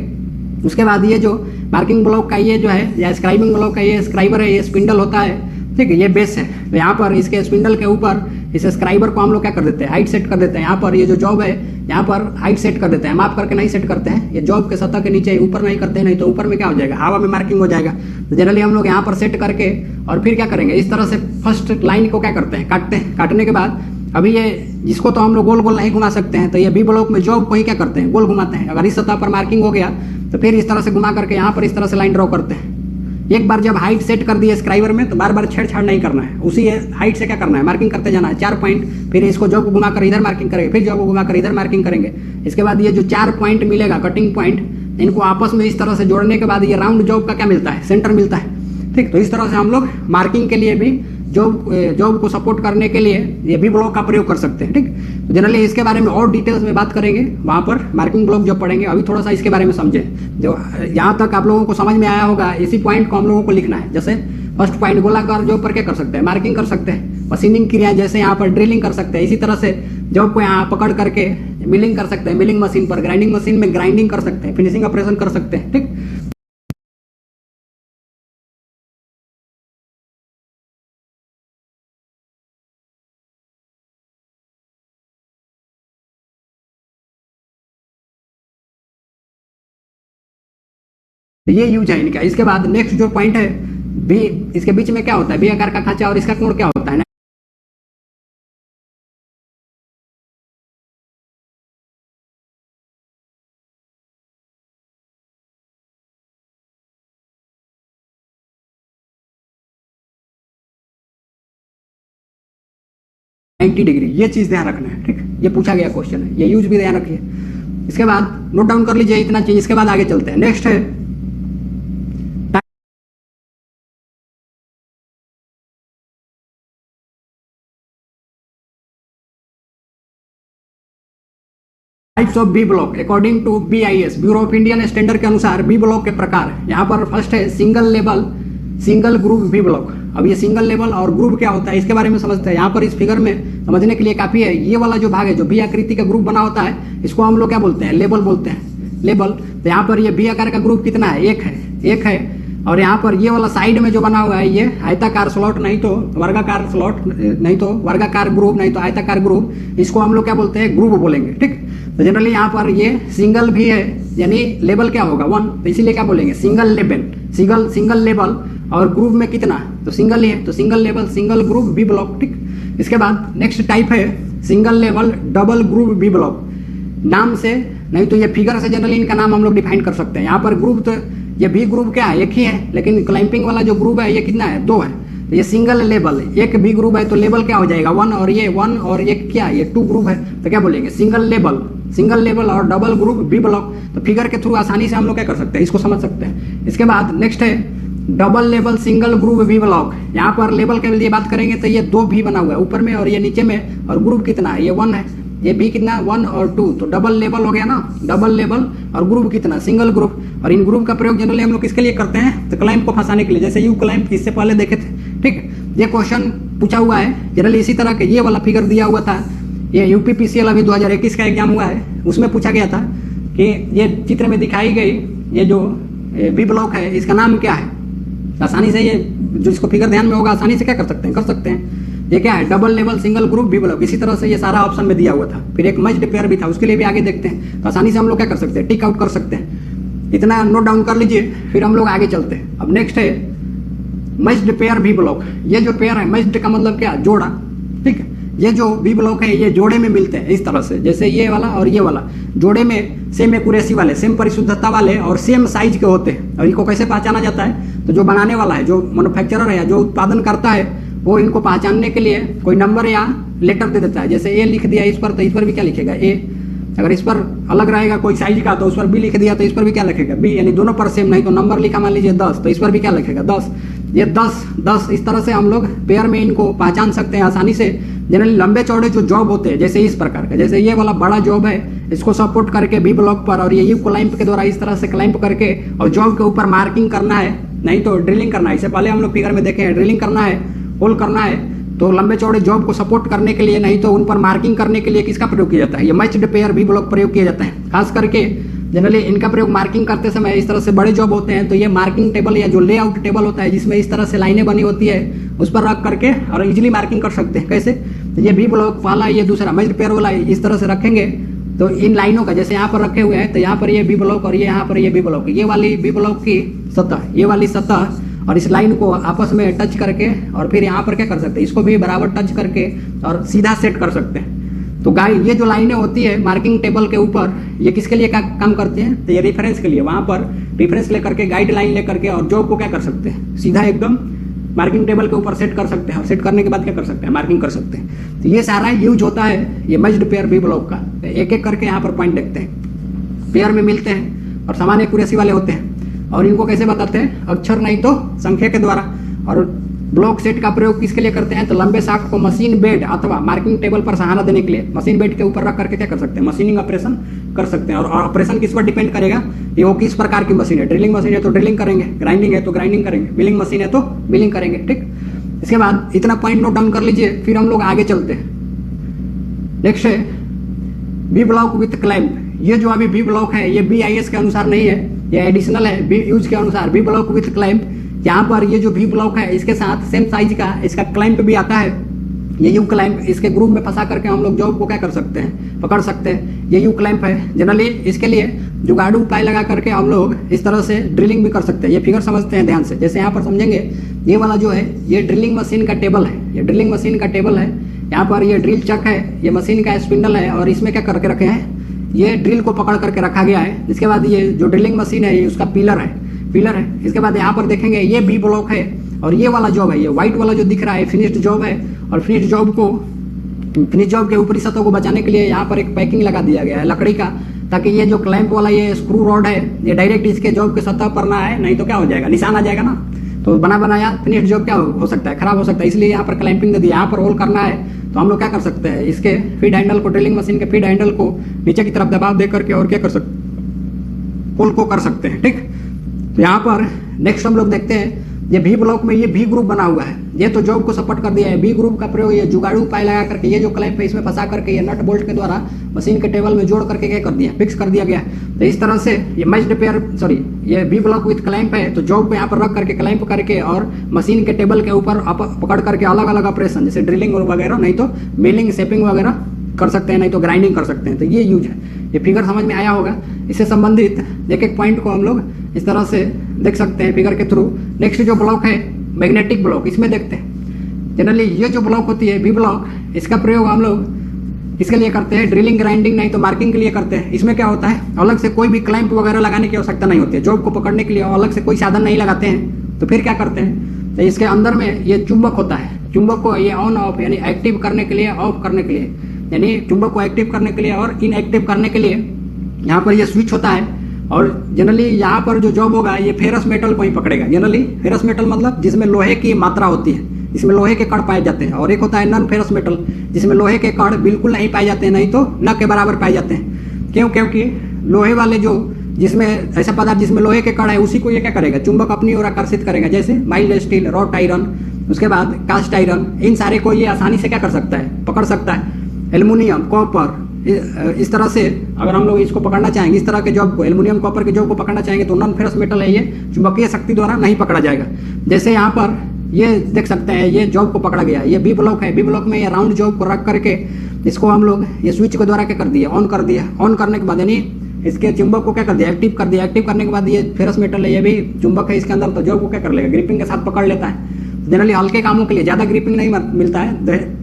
Speaker 1: उसके बाद ये जो मार्किंग ब्लॉक का ये जो है या स्क्राइबिंग ब्लॉक का ये स्क्राइबर है, ये स्पिंडल होता है, ठीक है, ये बेस है। तो यहाँ पर इसके स्पिंडल के ऊपर इस स्क्राइबर को हम लोग क्या कर देते हैं, हाइट सेट कर देते हैं। यहाँ पर ये जो जॉब है यहाँ पर हाइट सेट कर देते हैं, माप करके नहीं सेट करते हैं। ये जॉब के सतह के नीचे ऊपर नहीं करते हैं, नहीं तो ऊपर में क्या हो जाएगा, हवा में मार्किंग हो जाएगा। तो जनरली हम लोग यहाँ पर सेट करके और फिर क्या करेंगे, इस तरह से फर्स्ट लाइन को क्या करते हैं, काटते हैं। काटने के बाद अभी ये जिसको तो हम लोग गोल गोल नहीं घुमा सकते हैं, तो ये बी ब्लॉक में जॉब को ही क्या करते हैं, गोल घुमाते हैं। अगर इस सतह पर मार्किंग हो गया तो फिर इस तरह से घुमा करके यहाँ पर इस तरह से लाइन ड्रॉ करते हैं। एक बार जब हाइट सेट कर दी है स्क्राइबर में तो बार बार छेड़छाड़ नहीं करना है, उसी हाइट से क्या करना है, मार्किंग करते जाना है 4 पॉइंट। फिर इसको जॉब को घुमाकर इधर मार्किंग करेंगे, फिर जॉब को घुमाकर इधर मार्किंग करेंगे। इसके बाद ये जो 4 पॉइंट मिलेगा कटिंग पॉइंट, इनको आपस में इस तरह से जोड़ने के बाद ये राउंड जॉब का क्या मिलता है, सेंटर मिलता है। ठीक, तो इस तरह से हम लोग मार्किंग के लिए भी जॉब को सपोर्ट करने के लिए ये भी ब्लॉक का प्रयोग कर सकते हैं। ठीक, तो जनरली इसके बारे में और डिटेल्स में बात करेंगे वहाँ पर मार्किंग ब्लॉक जब पढ़ेंगे। अभी थोड़ा सा इसके बारे में समझें। जो यहाँ तक आप लोगों को समझ में आया होगा, इसी पॉइंट को हम लोगों को लिखना है। जैसे फर्स्ट पॉइंट गोलाकार जॉब पर क्या कर सकते हैं, मार्किंग कर सकते हैं। मशीनिंग क्रिया जैसे यहाँ पर ड्रिलिंग कर सकते हैं, इसी तरह से जॉब को यहाँ पकड़ करके मिलिंग कर सकते हैं, मिलिंग मशीन पर, ग्राइंडिंग मशीन में ग्राइंडिंग कर सकते हैं, फिनिशिंग ऑपरेशन कर सकते हैं। ठीक, ये यूज है इनका। इसके बाद नेक्स्ट जो पॉइंट है बी, इसके बीच में क्या होता है, बी आकार का खांचा और इसका कोण क्या होता है, नाइन्टी डिग्री। ये चीज ध्यान रखना है। ठीक, ये पूछा गया क्वेश्चन है, ये यूज भी ध्यान रखिए। इसके बाद नोट डाउन कर लीजिए इतना चीज। इसके बाद आगे चलते हैं। नेक्स्ट है types of B block according to BIS, bureau of Indian standard के अनुसार बी ब्लॉक के प्रकार। यहाँ पर फर्स्ट है single level single group B block. अब ये सिंगल लेवल और ग्रुप क्या होता है इसके बारे में समझते हैं। यहाँ पर इस फिगर में समझने के लिए काफी है। ये वाला जो भाग है जो बी आकृति का ग्रुप बना होता है, इसको हम लोग क्या बोलते हैं, लेबल बोलते हैं, लेबल। तो यहाँ पर ये बी आकार का ग्रुप कितना है, एक है। और यहाँ पर ये वाला साइड में जो बना हुआ है ये आयताकार स्लॉट, नहीं तो वर्गाकार स्लॉट, नहीं तो वर्गाकार ग्रुप, नहीं तो आयताकार ग्रुप, इसको हम लोग क्या बोलते हैं, ग्रुप बोलेंगे। ठीक, तो जनरली यहाँ पर ये सिंगल भी है, यानी लेवल क्या होगा 1, तो इसीलिए क्या बोलेंगे, सिंगल लेवल, सिंगल लेवल। और ग्रुप में कितना, तो सिंगल ही है, तो single level single group B block. ठीक, इसके बाद नेक्स्ट टाइप है single level double group B block. नाम से नहीं तो ये फिगर से जनरली इनका नाम हम लोग डिफाइन कर सकते हैं। यहाँ पर ग्रुप तो ये बी ग्रुप क्या है, एक ही है, लेकिन क्लाइंपिंग वाला जो ग्रुप है ये कितना है, 2 है। तो ये सिंगल लेवल, एक बी ग्रुप है तो लेवल क्या हो जाएगा 1, और ये 1 और एक क्या, ये 2 ग्रुप है, तो क्या बोलेंगे, सिंगल लेवल और डबल ग्रुप बी ब्लॉक। तो फिगर के थ्रू आसानी से हम लोग क्या कर सकते हैं, इसको समझ सकते हैं। इसके बाद नेक्स्ट है double level single group B block. यहाँ पर लेवल के लिए बात करेंगे तो ये 2 भी बना हुआ है ऊपर में और ये नीचे में, और ग्रुप कितना है, ये 1 है, ये भी कितना 1 और 2, तो डबल लेवल हो गया ना, डबल लेवल। और ग्रुप कितना, सिंगल ग्रुप। और इन ग्रुप का प्रयोग जनरली हम लोग किसके लिए करते हैं, तो क्लाइंप को फंसाने के लिए, जैसे यू क्लाइंप इससे पहले देखे थे। ठीक, ये क्वेश्चन पूछा हुआ है जनरली इसी तरह के। ये वाला फिगर दिया हुआ था, ये UPPCL अभी 2021 का एग्जाम हुआ है, उसमें पूछा गया था कि ये चित्र में दिखाई गई ये जो बी ब्लॉक है इसका नाम क्या है। आसानी से ये जो इसको फिगर ध्यान में होगा आसानी से क्या कर सकते हैं, ये क्या है, double level single group B block. इसी तरह से ये सारा ऑप्शन में दिया हुआ था। फिर एक मैच्ड पेयर भी था, उसके लिए भी आगे देखते हैं। तो आसानी से हम लोग क्या कर सकते हैं, टिक आउट कर सकते हैं। इतना नोट डाउन कर लीजिए, फिर हम लोग आगे चलते हैं। अब नेक्स्ट है मैच्ड पेयर बी ब्लॉक। ये जो पेयर है, मैच्ड का मतलब क्या, जोड़ा। ठीक है, ये जो बी ब्लॉक है ये जोड़े में मिलते हैं इस तरह से, जैसे ये वाला और ये वाला जोड़े में सेम एक्यूरेसी वाले, सेम परिशुद्धता वाले और सेम साइज के होते हैं। और इनको कैसे पहचाना जाता है, तो जो बनाने वाला है, जो मैन्युफैक्चरर है या जो उत्पादन करता है, वो इनको पहचानने के लिए कोई नंबर या लेटर दे देता है। जैसे ए लिख दिया इस पर, तो इस पर भी क्या लिखेगा, ए। अगर इस पर अलग रहेगा कोई साइज का तो उस पर बी लिख दिया तो इस पर भी क्या लिखेगा, बी, यानी दोनों पर सेम। नहीं तो नंबर लिखा मान लीजिए 10, तो इस पर भी क्या लिखेगा, 10। ये 10 इस तरह से हम लोग पेयर में इनको पहचान सकते हैं आसानी से। जनरली लंबे चौड़े जो जॉब होते हैं, जैसे इस प्रकार का, जैसे ये वाला बड़ा जॉब है, इसको सपोर्ट करके बी ब्लॉक पर और ये यू क्लाइंप के द्वारा इस तरह से क्लाइंप करके और जॉब के ऊपर मार्किंग करना है, नहीं तो ड्रिलिंग करना है। इससे पहले हम लोग फिगर में देखे हैं, ड्रिलिंग करना है, होल करना है। तो लंबे चौड़े जॉब को सपोर्ट करने के लिए, नहीं तो उन पर मार्किंग करने के लिए किसका प्रयोग किया जाता है, ये मैच्ड पेयर बी ब्लॉक प्रयोग किया जाता है। खास करके जनरली इनका प्रयोग मार्किंग करते समय, इस तरह से बड़े जॉब होते हैं तो ये मार्किंग टेबल या जो लेआउट टेबल होता है जिसमें इस तरह से लाइनें बनी होती है, उस पर रख करके और इजीली मार्किंग कर सकते हैं। कैसे, तो ये बी ब्लॉक वाला, ये दूसरा मैच्ड पेयर वाला इस तरह से रखेंगे तो इन लाइनों का, जैसे यहाँ पर रखे हुए हैं, तो यहाँ पर ये बी ब्लॉक और ये यहाँ पर ये बी ब्लॉक, ये वाली बी ब्लॉक की सतह, ये वाली सतह और इस लाइन को आपस में टच करके और फिर यहाँ पर क्या कर सकते हैं, इसको भी बराबर टच करके और सीधा सेट कर सकते हैं। तो गाइड ये जो लाइनें होती है मार्किंग टेबल के ऊपर, ये किसके लिए काम करती हैं, तो ये रेफरेंस के लिए, वहाँ पर रेफरेंस लेकर के गाइड लाइन लेकर के और जॉब को क्या कर सकते हैं, सीधा एकदम मार्किंग टेबल के ऊपर सेट कर सकते हैं और सेट करने के बाद क्या कर सकते हैं, मार्किंग कर सकते हैं। तो ये सारा यूज होता है ये मैच्ड पेयर बी ब्लॉक का। तो एक एक करके यहाँ पर पॉइंट देखते हैं, पेयर में मिलते हैं और समान एक्यूरेसी वाले होते हैं और इनको कैसे बताते हैं, अक्षर नहीं तो संख्या के द्वारा। और ब्लॉक सेट का प्रयोग किसके लिए करते हैं, तो लंबे शाफ्ट को मशीन बेड अथवा मार्किंग टेबल पर सहारा देने के लिए मशीन बेड के ऊपर रख करके क्या कर सकते हैं, मशीनिंग ऑपरेशन कर सकते हैं। और ऑपरेशन किस पर डिपेंड करेगा, ये वो किस प्रकार की मशीन है, ड्रिलिंग मशीन है तो ड्रिलिंग करेंगे, ग्राइंडिंग है तो ग्राइंडिंग करेंगे, मिलिंग मशीन है तो मिलिंग करेंगे। ठीक, इसके बाद इतना पॉइंट नोट डाउन कर लीजिए, फिर हम लोग आगे चलते हैं। नेक्स्ट है बी ब्लॉक विथ क्लैंप। ये जो अभी बी ब्लॉक है ये BIS के अनुसार नहीं है, ये एडिशनल है बी यूज के अनुसार। बी ब्लॉक विथ क्लैंप, यहाँ पर ये जो बी ब्लॉक है इसके साथ सेम साइज का इसका क्लैंप भी आता है। ये यू क्लैंप, इसके ग्रुप में फंसा करके हम लोग जॉब को क्या कर सकते हैं, पकड़ सकते हैं। ये यू क्लैंप है। जनरली इसके लिए जुगाड़ू उपाय लगा करके हम लोग इस तरह से ड्रिलिंग भी कर सकते हैं। ये फिगर समझते हैं ध्यान से, जैसे यहाँ पर समझेंगे, ये वाला जो है ये ड्रिलिंग मशीन का टेबल है, ये ड्रिलिंग मशीन का टेबल है। यहाँ पर ये ड्रिल चक है, ये मशीन का स्पिंडल है और इसमें क्या करके रखे हैं, ये ड्रिल को पकड़ करके रखा गया है। इसके बाद ये जो ड्रिलिंग मशीन है ये उसका पिलर है। इसके बाद यहाँ पर देखेंगे ये बी ब्लॉक है और ये वाला जॉब है, ये व्हाइट वाला जो दिख रहा है फिनिश्ड जॉब है। और फिनिश्ड जॉब के ऊपरी सतह को बचाने के लिए यहाँ पर एक पैकिंग लगा दिया गया है लकड़ी का, ताकि ये जो क्लैंप वाला ये स्क्रू रॉड है ये डायरेक्ट इसके जॉब के सतह पर ना आए, नहीं तो क्या हो जाएगा, निशान आ जाएगा ना। तो बना बनाया फिनिश्ड जॉब क्या हो सकता है, खराब हो सकता है। इसलिए यहाँ पर क्लैंपिंग दे दिया। यहाँ पर होल करना है तो हम लोग क्या कर सकते हैं, इसके फीड हैंडल को, ड्रिलिंग मशीन के फीड हैंडल को नीचे की तरफ दबाव दे करके और क्या कर सकते, होल को कर सकते हैं। ठीक, तो यहाँ पर नेक्स्ट हम लोग देखते हैं ये भी ब्लॉक में ये भी ग्रुप बना हुआ है, ये तो जॉब को सपोर्ट कर दिया है। बी ग्रुप का प्रयोग ये जुगाड़ू उपाय लगा करके ये जो क्लैंप है इसमें फंसा करके ये नट बोल्ट के द्वारा मशीन के टेबल में जोड़ करके क्या कर दिया, फिक्स कर दिया गया। तो इस तरह से ये मैच्ड पेयर ये बी ब्लॉक विथ क्लैंप है। तो जॉब को यहाँ पर रख करके क्लैंप करके और मशीन के टेबल के ऊपर पकड़ करके अलग अलग ऑपरेशन जैसे ड्रिलिंग वगैरह, नहीं तो मिलिंग शेपिंग वगैरह कर सकते हैं, नहीं तो ग्राइंडिंग कर सकते हैं। तो ये यूज है। ये फिगर समझ में आया होगा। इससे संबंधित एक एक पॉइंट को हम लोग इस तरह से देख सकते हैं फिगर के थ्रू। नेक्स्ट जो ब्लॉक है मैग्नेटिक ब्लॉक, इसमें देखते हैं। जनरली ये जो ब्लॉक होती है बी ब्लॉक, इसका प्रयोग हम लोग इसके लिए करते हैं, ड्रिलिंग ग्राइंडिंग नहीं तो मार्किंग के लिए करते हैं। इसमें क्या होता है, अलग से कोई भी क्लैंप वगैरह लगाने की आवश्यकता नहीं होती है। जॉब को पकड़ने के लिए अलग से कोई साधन नहीं लगाते हैं। तो फिर क्या करते हैं, तो इसके अंदर में ये चुंबक होता है। चुंबक को ये ऑन ऑफ यानी एक्टिव करने के लिए, ऑफ करने के लिए, यानी चुंबक को एक्टिव करने के लिए और इनएक्टिव करने के लिए यहाँ पर ये स्विच होता है। और जनरली यहाँ पर जो जॉब होगा ये फेरस मेटल को ही पकड़ेगा। जनरली फेरस मेटल मतलब जिसमें लोहे की मात्रा होती है, इसमें लोहे के कण पाए जाते हैं। और एक होता है नॉन फेरस मेटल जिसमें लोहे के कण बिल्कुल नहीं पाए जाते हैं, नहीं तो न के बराबर पाए जाते हैं। क्यों, क्योंकि लोहे वाले जो जिसमें ऐसा पदार्थ जिसमें लोहे के कण है उसी को ये क्या करेगा, चुंबक अपनी ओर आकर्षित करेगा। जैसे माइल्ड स्टील, रॉट आयरन, उसके बाद कास्ट आयरन, इन सारे को ये आसानी से क्या कर सकता है, पकड़ सकता है। एल्युमिनियम, कॉपर, इस तरह से अगर हम लोग इसको पकड़ना चाहेंगे, इस तरह के जॉब को, एल्युमिनियम कॉपर के जॉब को पकड़ना चाहेंगे तो नॉन फेरस मेटल है, ये चुंबकीय शक्ति द्वारा नहीं पकड़ा जाएगा। जैसे यहाँ पर ये देख सकते हैं ये जॉब को पकड़ा गया, ये बी ब्लॉक है। बी ब्लॉक में ये राउंड जॉब को रख करके इसको हम लोग ये स्विच के द्वारा क्या कर दिया, ऑन कर दिया। ऑन करने के बाद यानी इसके चुंबक को क्या कर दिया, एक्टिव कर दिया। एक्टिव करने के बाद ये फेरस मेटल है, ये भी चुंबक है इसके अंदर, तो जॉब को क्या कर लेगा, ग्रिपिंग के साथ पकड़ लेता है। जनरली हल्के कामों के लिए ज़्यादा ग्रिपिंग नहीं मिलता है,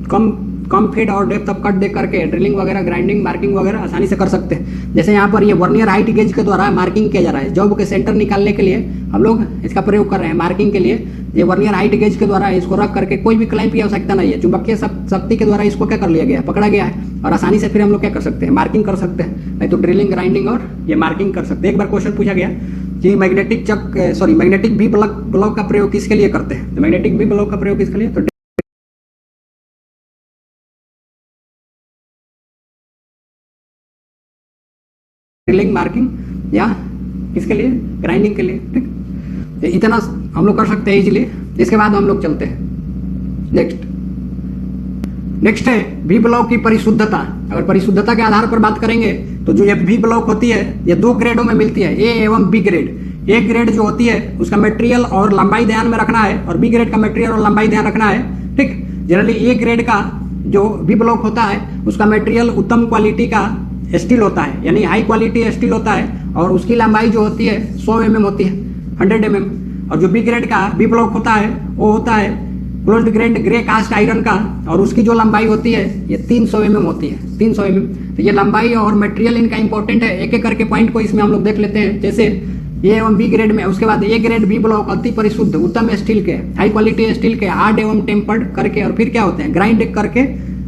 Speaker 1: कम फीड और डेप्थ ऑफ कट दे करके ड्रिलिंग वगैरह, ग्राइंडिंग, मार्किंग वगैरह आसानी से कर सकते हैं। जैसे यहाँ पर ये वर्नियर हाइट गेज के द्वारा मार्किंग किया जा रहा है। जॉब के सेंटर निकालने के लिए हम लोग इसका प्रयोग कर रहे हैं। मार्किंग के लिए ये वर्नियर हाइट गेज के द्वारा इसको रख करके कोई भी क्लैंप की आवश्यकता नहीं है, चुंबकीय शक्ति के द्वारा इसको क्या कर लिया गया, पकड़ा गया है। और आसानी से फिर हम लोग क्या कर सकते हैं, मार्किंग कर सकते हैं, नहीं तो ड्रिलिंग, ग्राइंडिंग और ये मार्किंग कर सकते हैं। एक बार क्वेश्चन पूछा गया कि मैग्नेटिक बी ब्लॉक का प्रयोग किसके लिए करते हैं, तो मैग्नेटिक बी ब्लॉक का प्रयोग किसके लिए, तो ड्रिलिंग, मार्किंग या इसके लिए, ग्राइंडिंग के लिए। ठीक, तो इतना हम लोग कर सकते हैं इजीली। इसके बाद हम लोग चलते हैं नेक्स्ट है बी ब्लॉक की परिशुद्धता। अगर परिशुद्धता के आधार पर बात करेंगे तो जो ये बी ब्लॉक होती है ये दो ग्रेडों में मिलती है, ए एवं बी ग्रेड। ए ग्रेड जो होती है उसका मटेरियल और लंबाई ध्यान में रखना है, और बी ग्रेड का मटेरियल और लंबाई ध्यान रखना है। ठीक, जनरली ए ग्रेड का जो बी ब्लॉक होता है उसका मटेरियल उत्तम क्वालिटी का स्टील होता है, यानी हाई क्वालिटी स्टील होता है, और उसकी लंबाई जो होती है 100 mm होती है, 100 mm। और जो बी ग्रेड का बी ब्लॉक होता है वो होता है closed grade grey cast iron का, और उसकी जो लंबाई होती है ये 300 mm होती है, 300 mm। तो ये लंबाई और मटेरियल इनका इंपॉर्टेंट है। एक एक करके पॉइंट को इसमें हम लोग देख लेते हैं। जैसे ए एवं बी ग्रेड में, उसके बाद ए ग्रेड बी ब्लॉक अति परिशुद्ध उत्तम स्टील के, हाई क्वालिटी स्टील के, हार्ड एवं टेम्पर्ड करके, और फिर क्या होते हैं ग्राइंड करके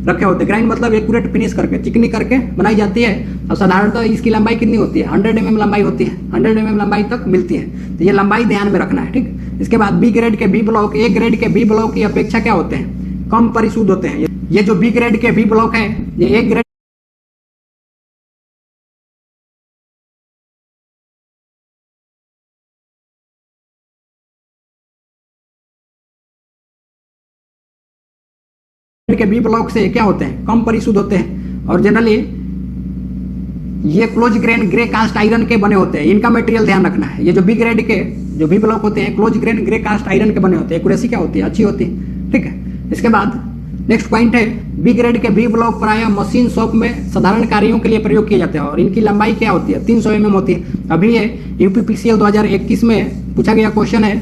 Speaker 1: रखे होते हैं। ग्राइंड मतलब एक्यूरेट फिनिश करके, चिकनी करके बनाई जाती है। और साधारणतः इसकी लंबाई कितनी होती है 100 mm लंबाई होती है, 100 mm लंबाई तक मिलती है। तो ये लंबाई ध्यान में रखना है, ठीक। इसके बाद बी ग्रेड के बी ब्लॉक ए ग्रेड के बी ब्लॉक की अपेक्षा क्या होते हैं, कम परिशुद्ध होते हैं। ये जो बी ग्रेड के बी ब्लॉक है ये ए ग्रेड के बी ब्लॉक से क्या होते हैं, कम परिशुद्ध होते हैं। और जनरली ये close grain grey cast iron के बने होते हैं। इनका मटेरियल ध्यान रखना है। ये जो बी ग्रेड के जो बी ब्लॉक होते हैं close grain grey cast iron के बने होते हैं। एक्यूरेसी क्या होती है, अच्छी होती है, ठीक है। इसके बाद नेक्स्ट पॉइंट है बी ग्रेड के बी ब्लॉक प्रायः मशीन शॉप में साधारण कार्यों के लिए प्रयोग किए जाते हैं, और इनकी लंबाई क्या होती है 300 mm होती है। अभी ये यूपीपीसीएल 2021 में पूछा गया क्वेश्चन है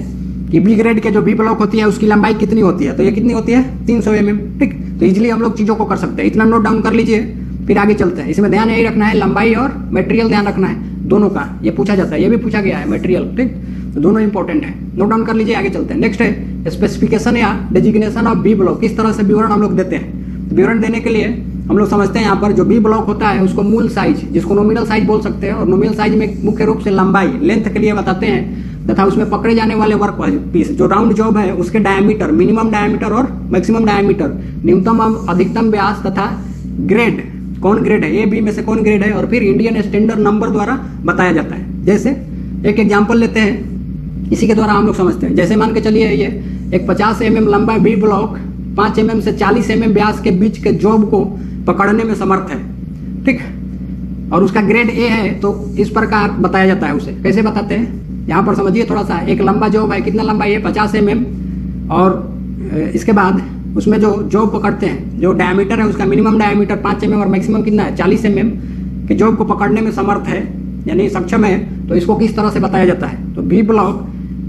Speaker 1: कि बी ग्रेड के जो बी ब्लॉक होती है उसकी लंबाई कितनी होती है, तो ये कितनी होती है 300 mm, ठीक। तो इजिली हम लोग चीजों को कर सकते हैं। इतना नोट डाउन कर लीजिए, फिर आगे चलते हैं। इसमें ध्यान यही रखना है, लंबाई और मटेरियल ध्यान रखना है दोनों का। ये पूछा जाता है, ये भी पूछा गया है मटेरियल, ठीक। तो दोनों इंपॉर्टेंट है, नोट डाउन कर लीजिए, आगे चलते हैं। नेक्स्ट है स्पेसिफिकेशन या डेजिग्नेशन ऑफ बी ब्लॉक। किस तरह से विवरण हम लोग देते हैं। तो विवरण देने के लिए हम लोग समझते हैं यहाँ पर जो बी ब्लॉक होता है उसको मूल साइज, जिसको नॉमिनल साइज बोल सकते हैं, और नॉमिनल साइज में मुख्य रूप से लंबाई लेंथ के लिए बताते हैं, तथा उसमें पकड़े जाने वाले वर्क पीस जो राउंड जॉब है उसके डायमीटर, मिनिमम डायमीटर और मैक्सिमम डायमीटर, न्यूनतम अधिकतम व्यास तथा ग्रेड, कौन ग्रेड है, ए बी में से कौन ग्रेड है, और फिर इंडियन स्टैंडर्ड नंबर द्वारा बताया जाता है। जैसे एक एग्जाम्पल लेते हैं, इसी के द्वारा हम लोग समझते हैं। जैसे मान के चलिए ये एक 50 mm लंबा बी ब्लॉक 5 mm से 40 mm व्यास के बीच के जॉब को पकड़ने में समर्थ है, ठीक। और उसका ग्रेड ए है, तो इस प्रकार बताया जाता है उसे। कैसे बताते हैं यहाँ पर समझिए थोड़ा सा। एक लंबा जॉब है, कितना लंबा है 50 mm, और इसके बाद उसमें जो जॉब पकड़ते हैं, जो डायमीटर है उसका मिनिमम डायमीटर 5 mm और मैक्सिमम कितना है 40 mm के जॉब को पकड़ने में समर्थ है, यानी सक्षम है। तो इसको किस तरह से बताया जाता है, तो बी ब्लॉक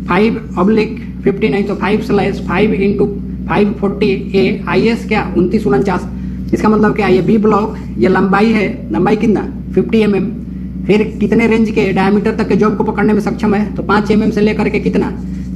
Speaker 1: 5/50 नहीं तो 5/5 × 540 ए IS क्या 2949। इसका मतलब क्या है, ये बी ब्लॉक ये लंबाई है, लंबाई कितना 50 mm, फिर कितने रेंज के डायमीटर तक के जॉब को पकड़ने में सक्षम है, तो 5 mm से लेकर के कितना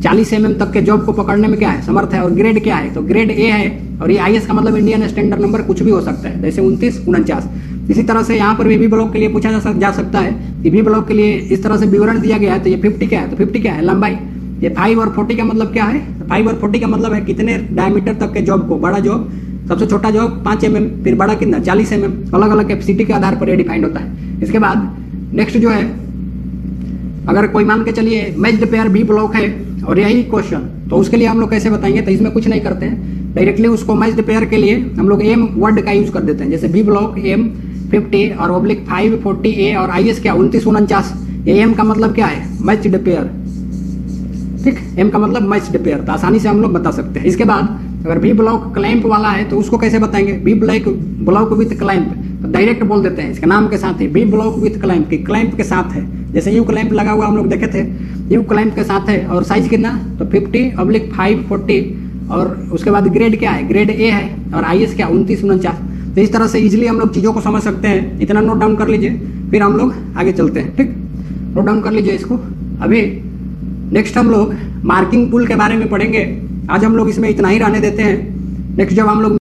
Speaker 1: 40 mm तक के जॉब को पकड़ने में क्या है समर्थ है। और ग्रेड क्या है, तो ग्रेड ए है, और ये IS का मतलब इंडियन स्टैंडर्ड नंबर कुछ भी हो सकता है, जैसे 2949। इसी तरह से यहाँ पर भी बी ब्लॉक के लिए पूछा जा सकता है कि बी ब्लॉक के लिए इस तरह से विवरण दिया गया है, तो ये 50 क्या है, तो 50 क्या है लंबाई। ये 5 और 40 का मतलब क्या है, 5 और 40 का मतलब है कितने डायमीटर तक के जॉब को, बड़ा जॉब, सबसे छोटा जॉब 5 mm, फिर बड़ा कितना 40 mm, अलग अलग कैपेसिटी के आधार पर ये डिफाइंड होता है। इसके बाद नेक्स्ट जो है, अगर कोई मान के चलिए मैच्ड पेयर बी ब्लॉक है और यही क्वेश्चन, तो उसके लिए हम लोग कैसे बताएंगे, तो इसमें कुछ नहीं करते हैं, डायरेक्टली उसको मैच्ड पेयर के लिए हम लोग एम वर्ड का यूज कर देते हैं। जैसे बी ब्लॉक M50 और ऑब्लिक 540 ए और IS क्या 2949। ये एम का मतलब क्या है मैच्ड पेयर, ठीक। एम का मतलब मैच्ड पेयर, तो आसानी से हम लोग बता सकते हैं। इसके बाद अगर बी ब्लॉक क्लैंप वाला है तो उसको कैसे बताएंगे, बी ब्लॉक विथ क्लैंप, तो डायरेक्ट बोल देते हैं इसके नाम के साथ ही बी ब्लॉक विथ क्लैंप, की क्लैंप के साथ है। जैसे यू क्लैंप लगा हुआ हम लोग देखे थे, यू क्लैंप के साथ है, और साइज कितना, तो 50/540, और उसके बाद ग्रेड क्या है, ग्रेड ए है, और IS क्या 2949। तो इस तरह से इजिली हम लोग चीज़ों को समझ सकते हैं। इतना नोट डाउन कर लीजिए, फिर हम लोग आगे चलते हैं, ठीक। नोट डाउन कर लीजिए इसको। अभी नेक्स्ट हम लोग मार्किंग टूल के बारे में पढ़ेंगे। आज हम लोग इसमें इतना ही रहने देते हैं। नेक्स्ट जब हम लोग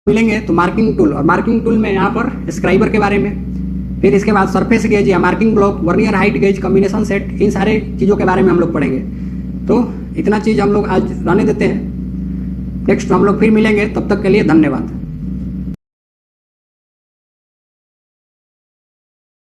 Speaker 1: मिलेंगे तो मार्किंग टूल, और मार्किंग टूल में यहाँ पर स्क्राइबर के बारे में, फिर इसके बाद सरफेस गेज या marking block, vernier height gauge, combination set, इन सारे चीज़ों के बारे में हम लोग पढ़ेंगे। तो इतना चीज़ हम लोग आज रहने देते हैं। नेक्स्ट हम लोग फिर मिलेंगे, तब तक के लिए धन्यवाद।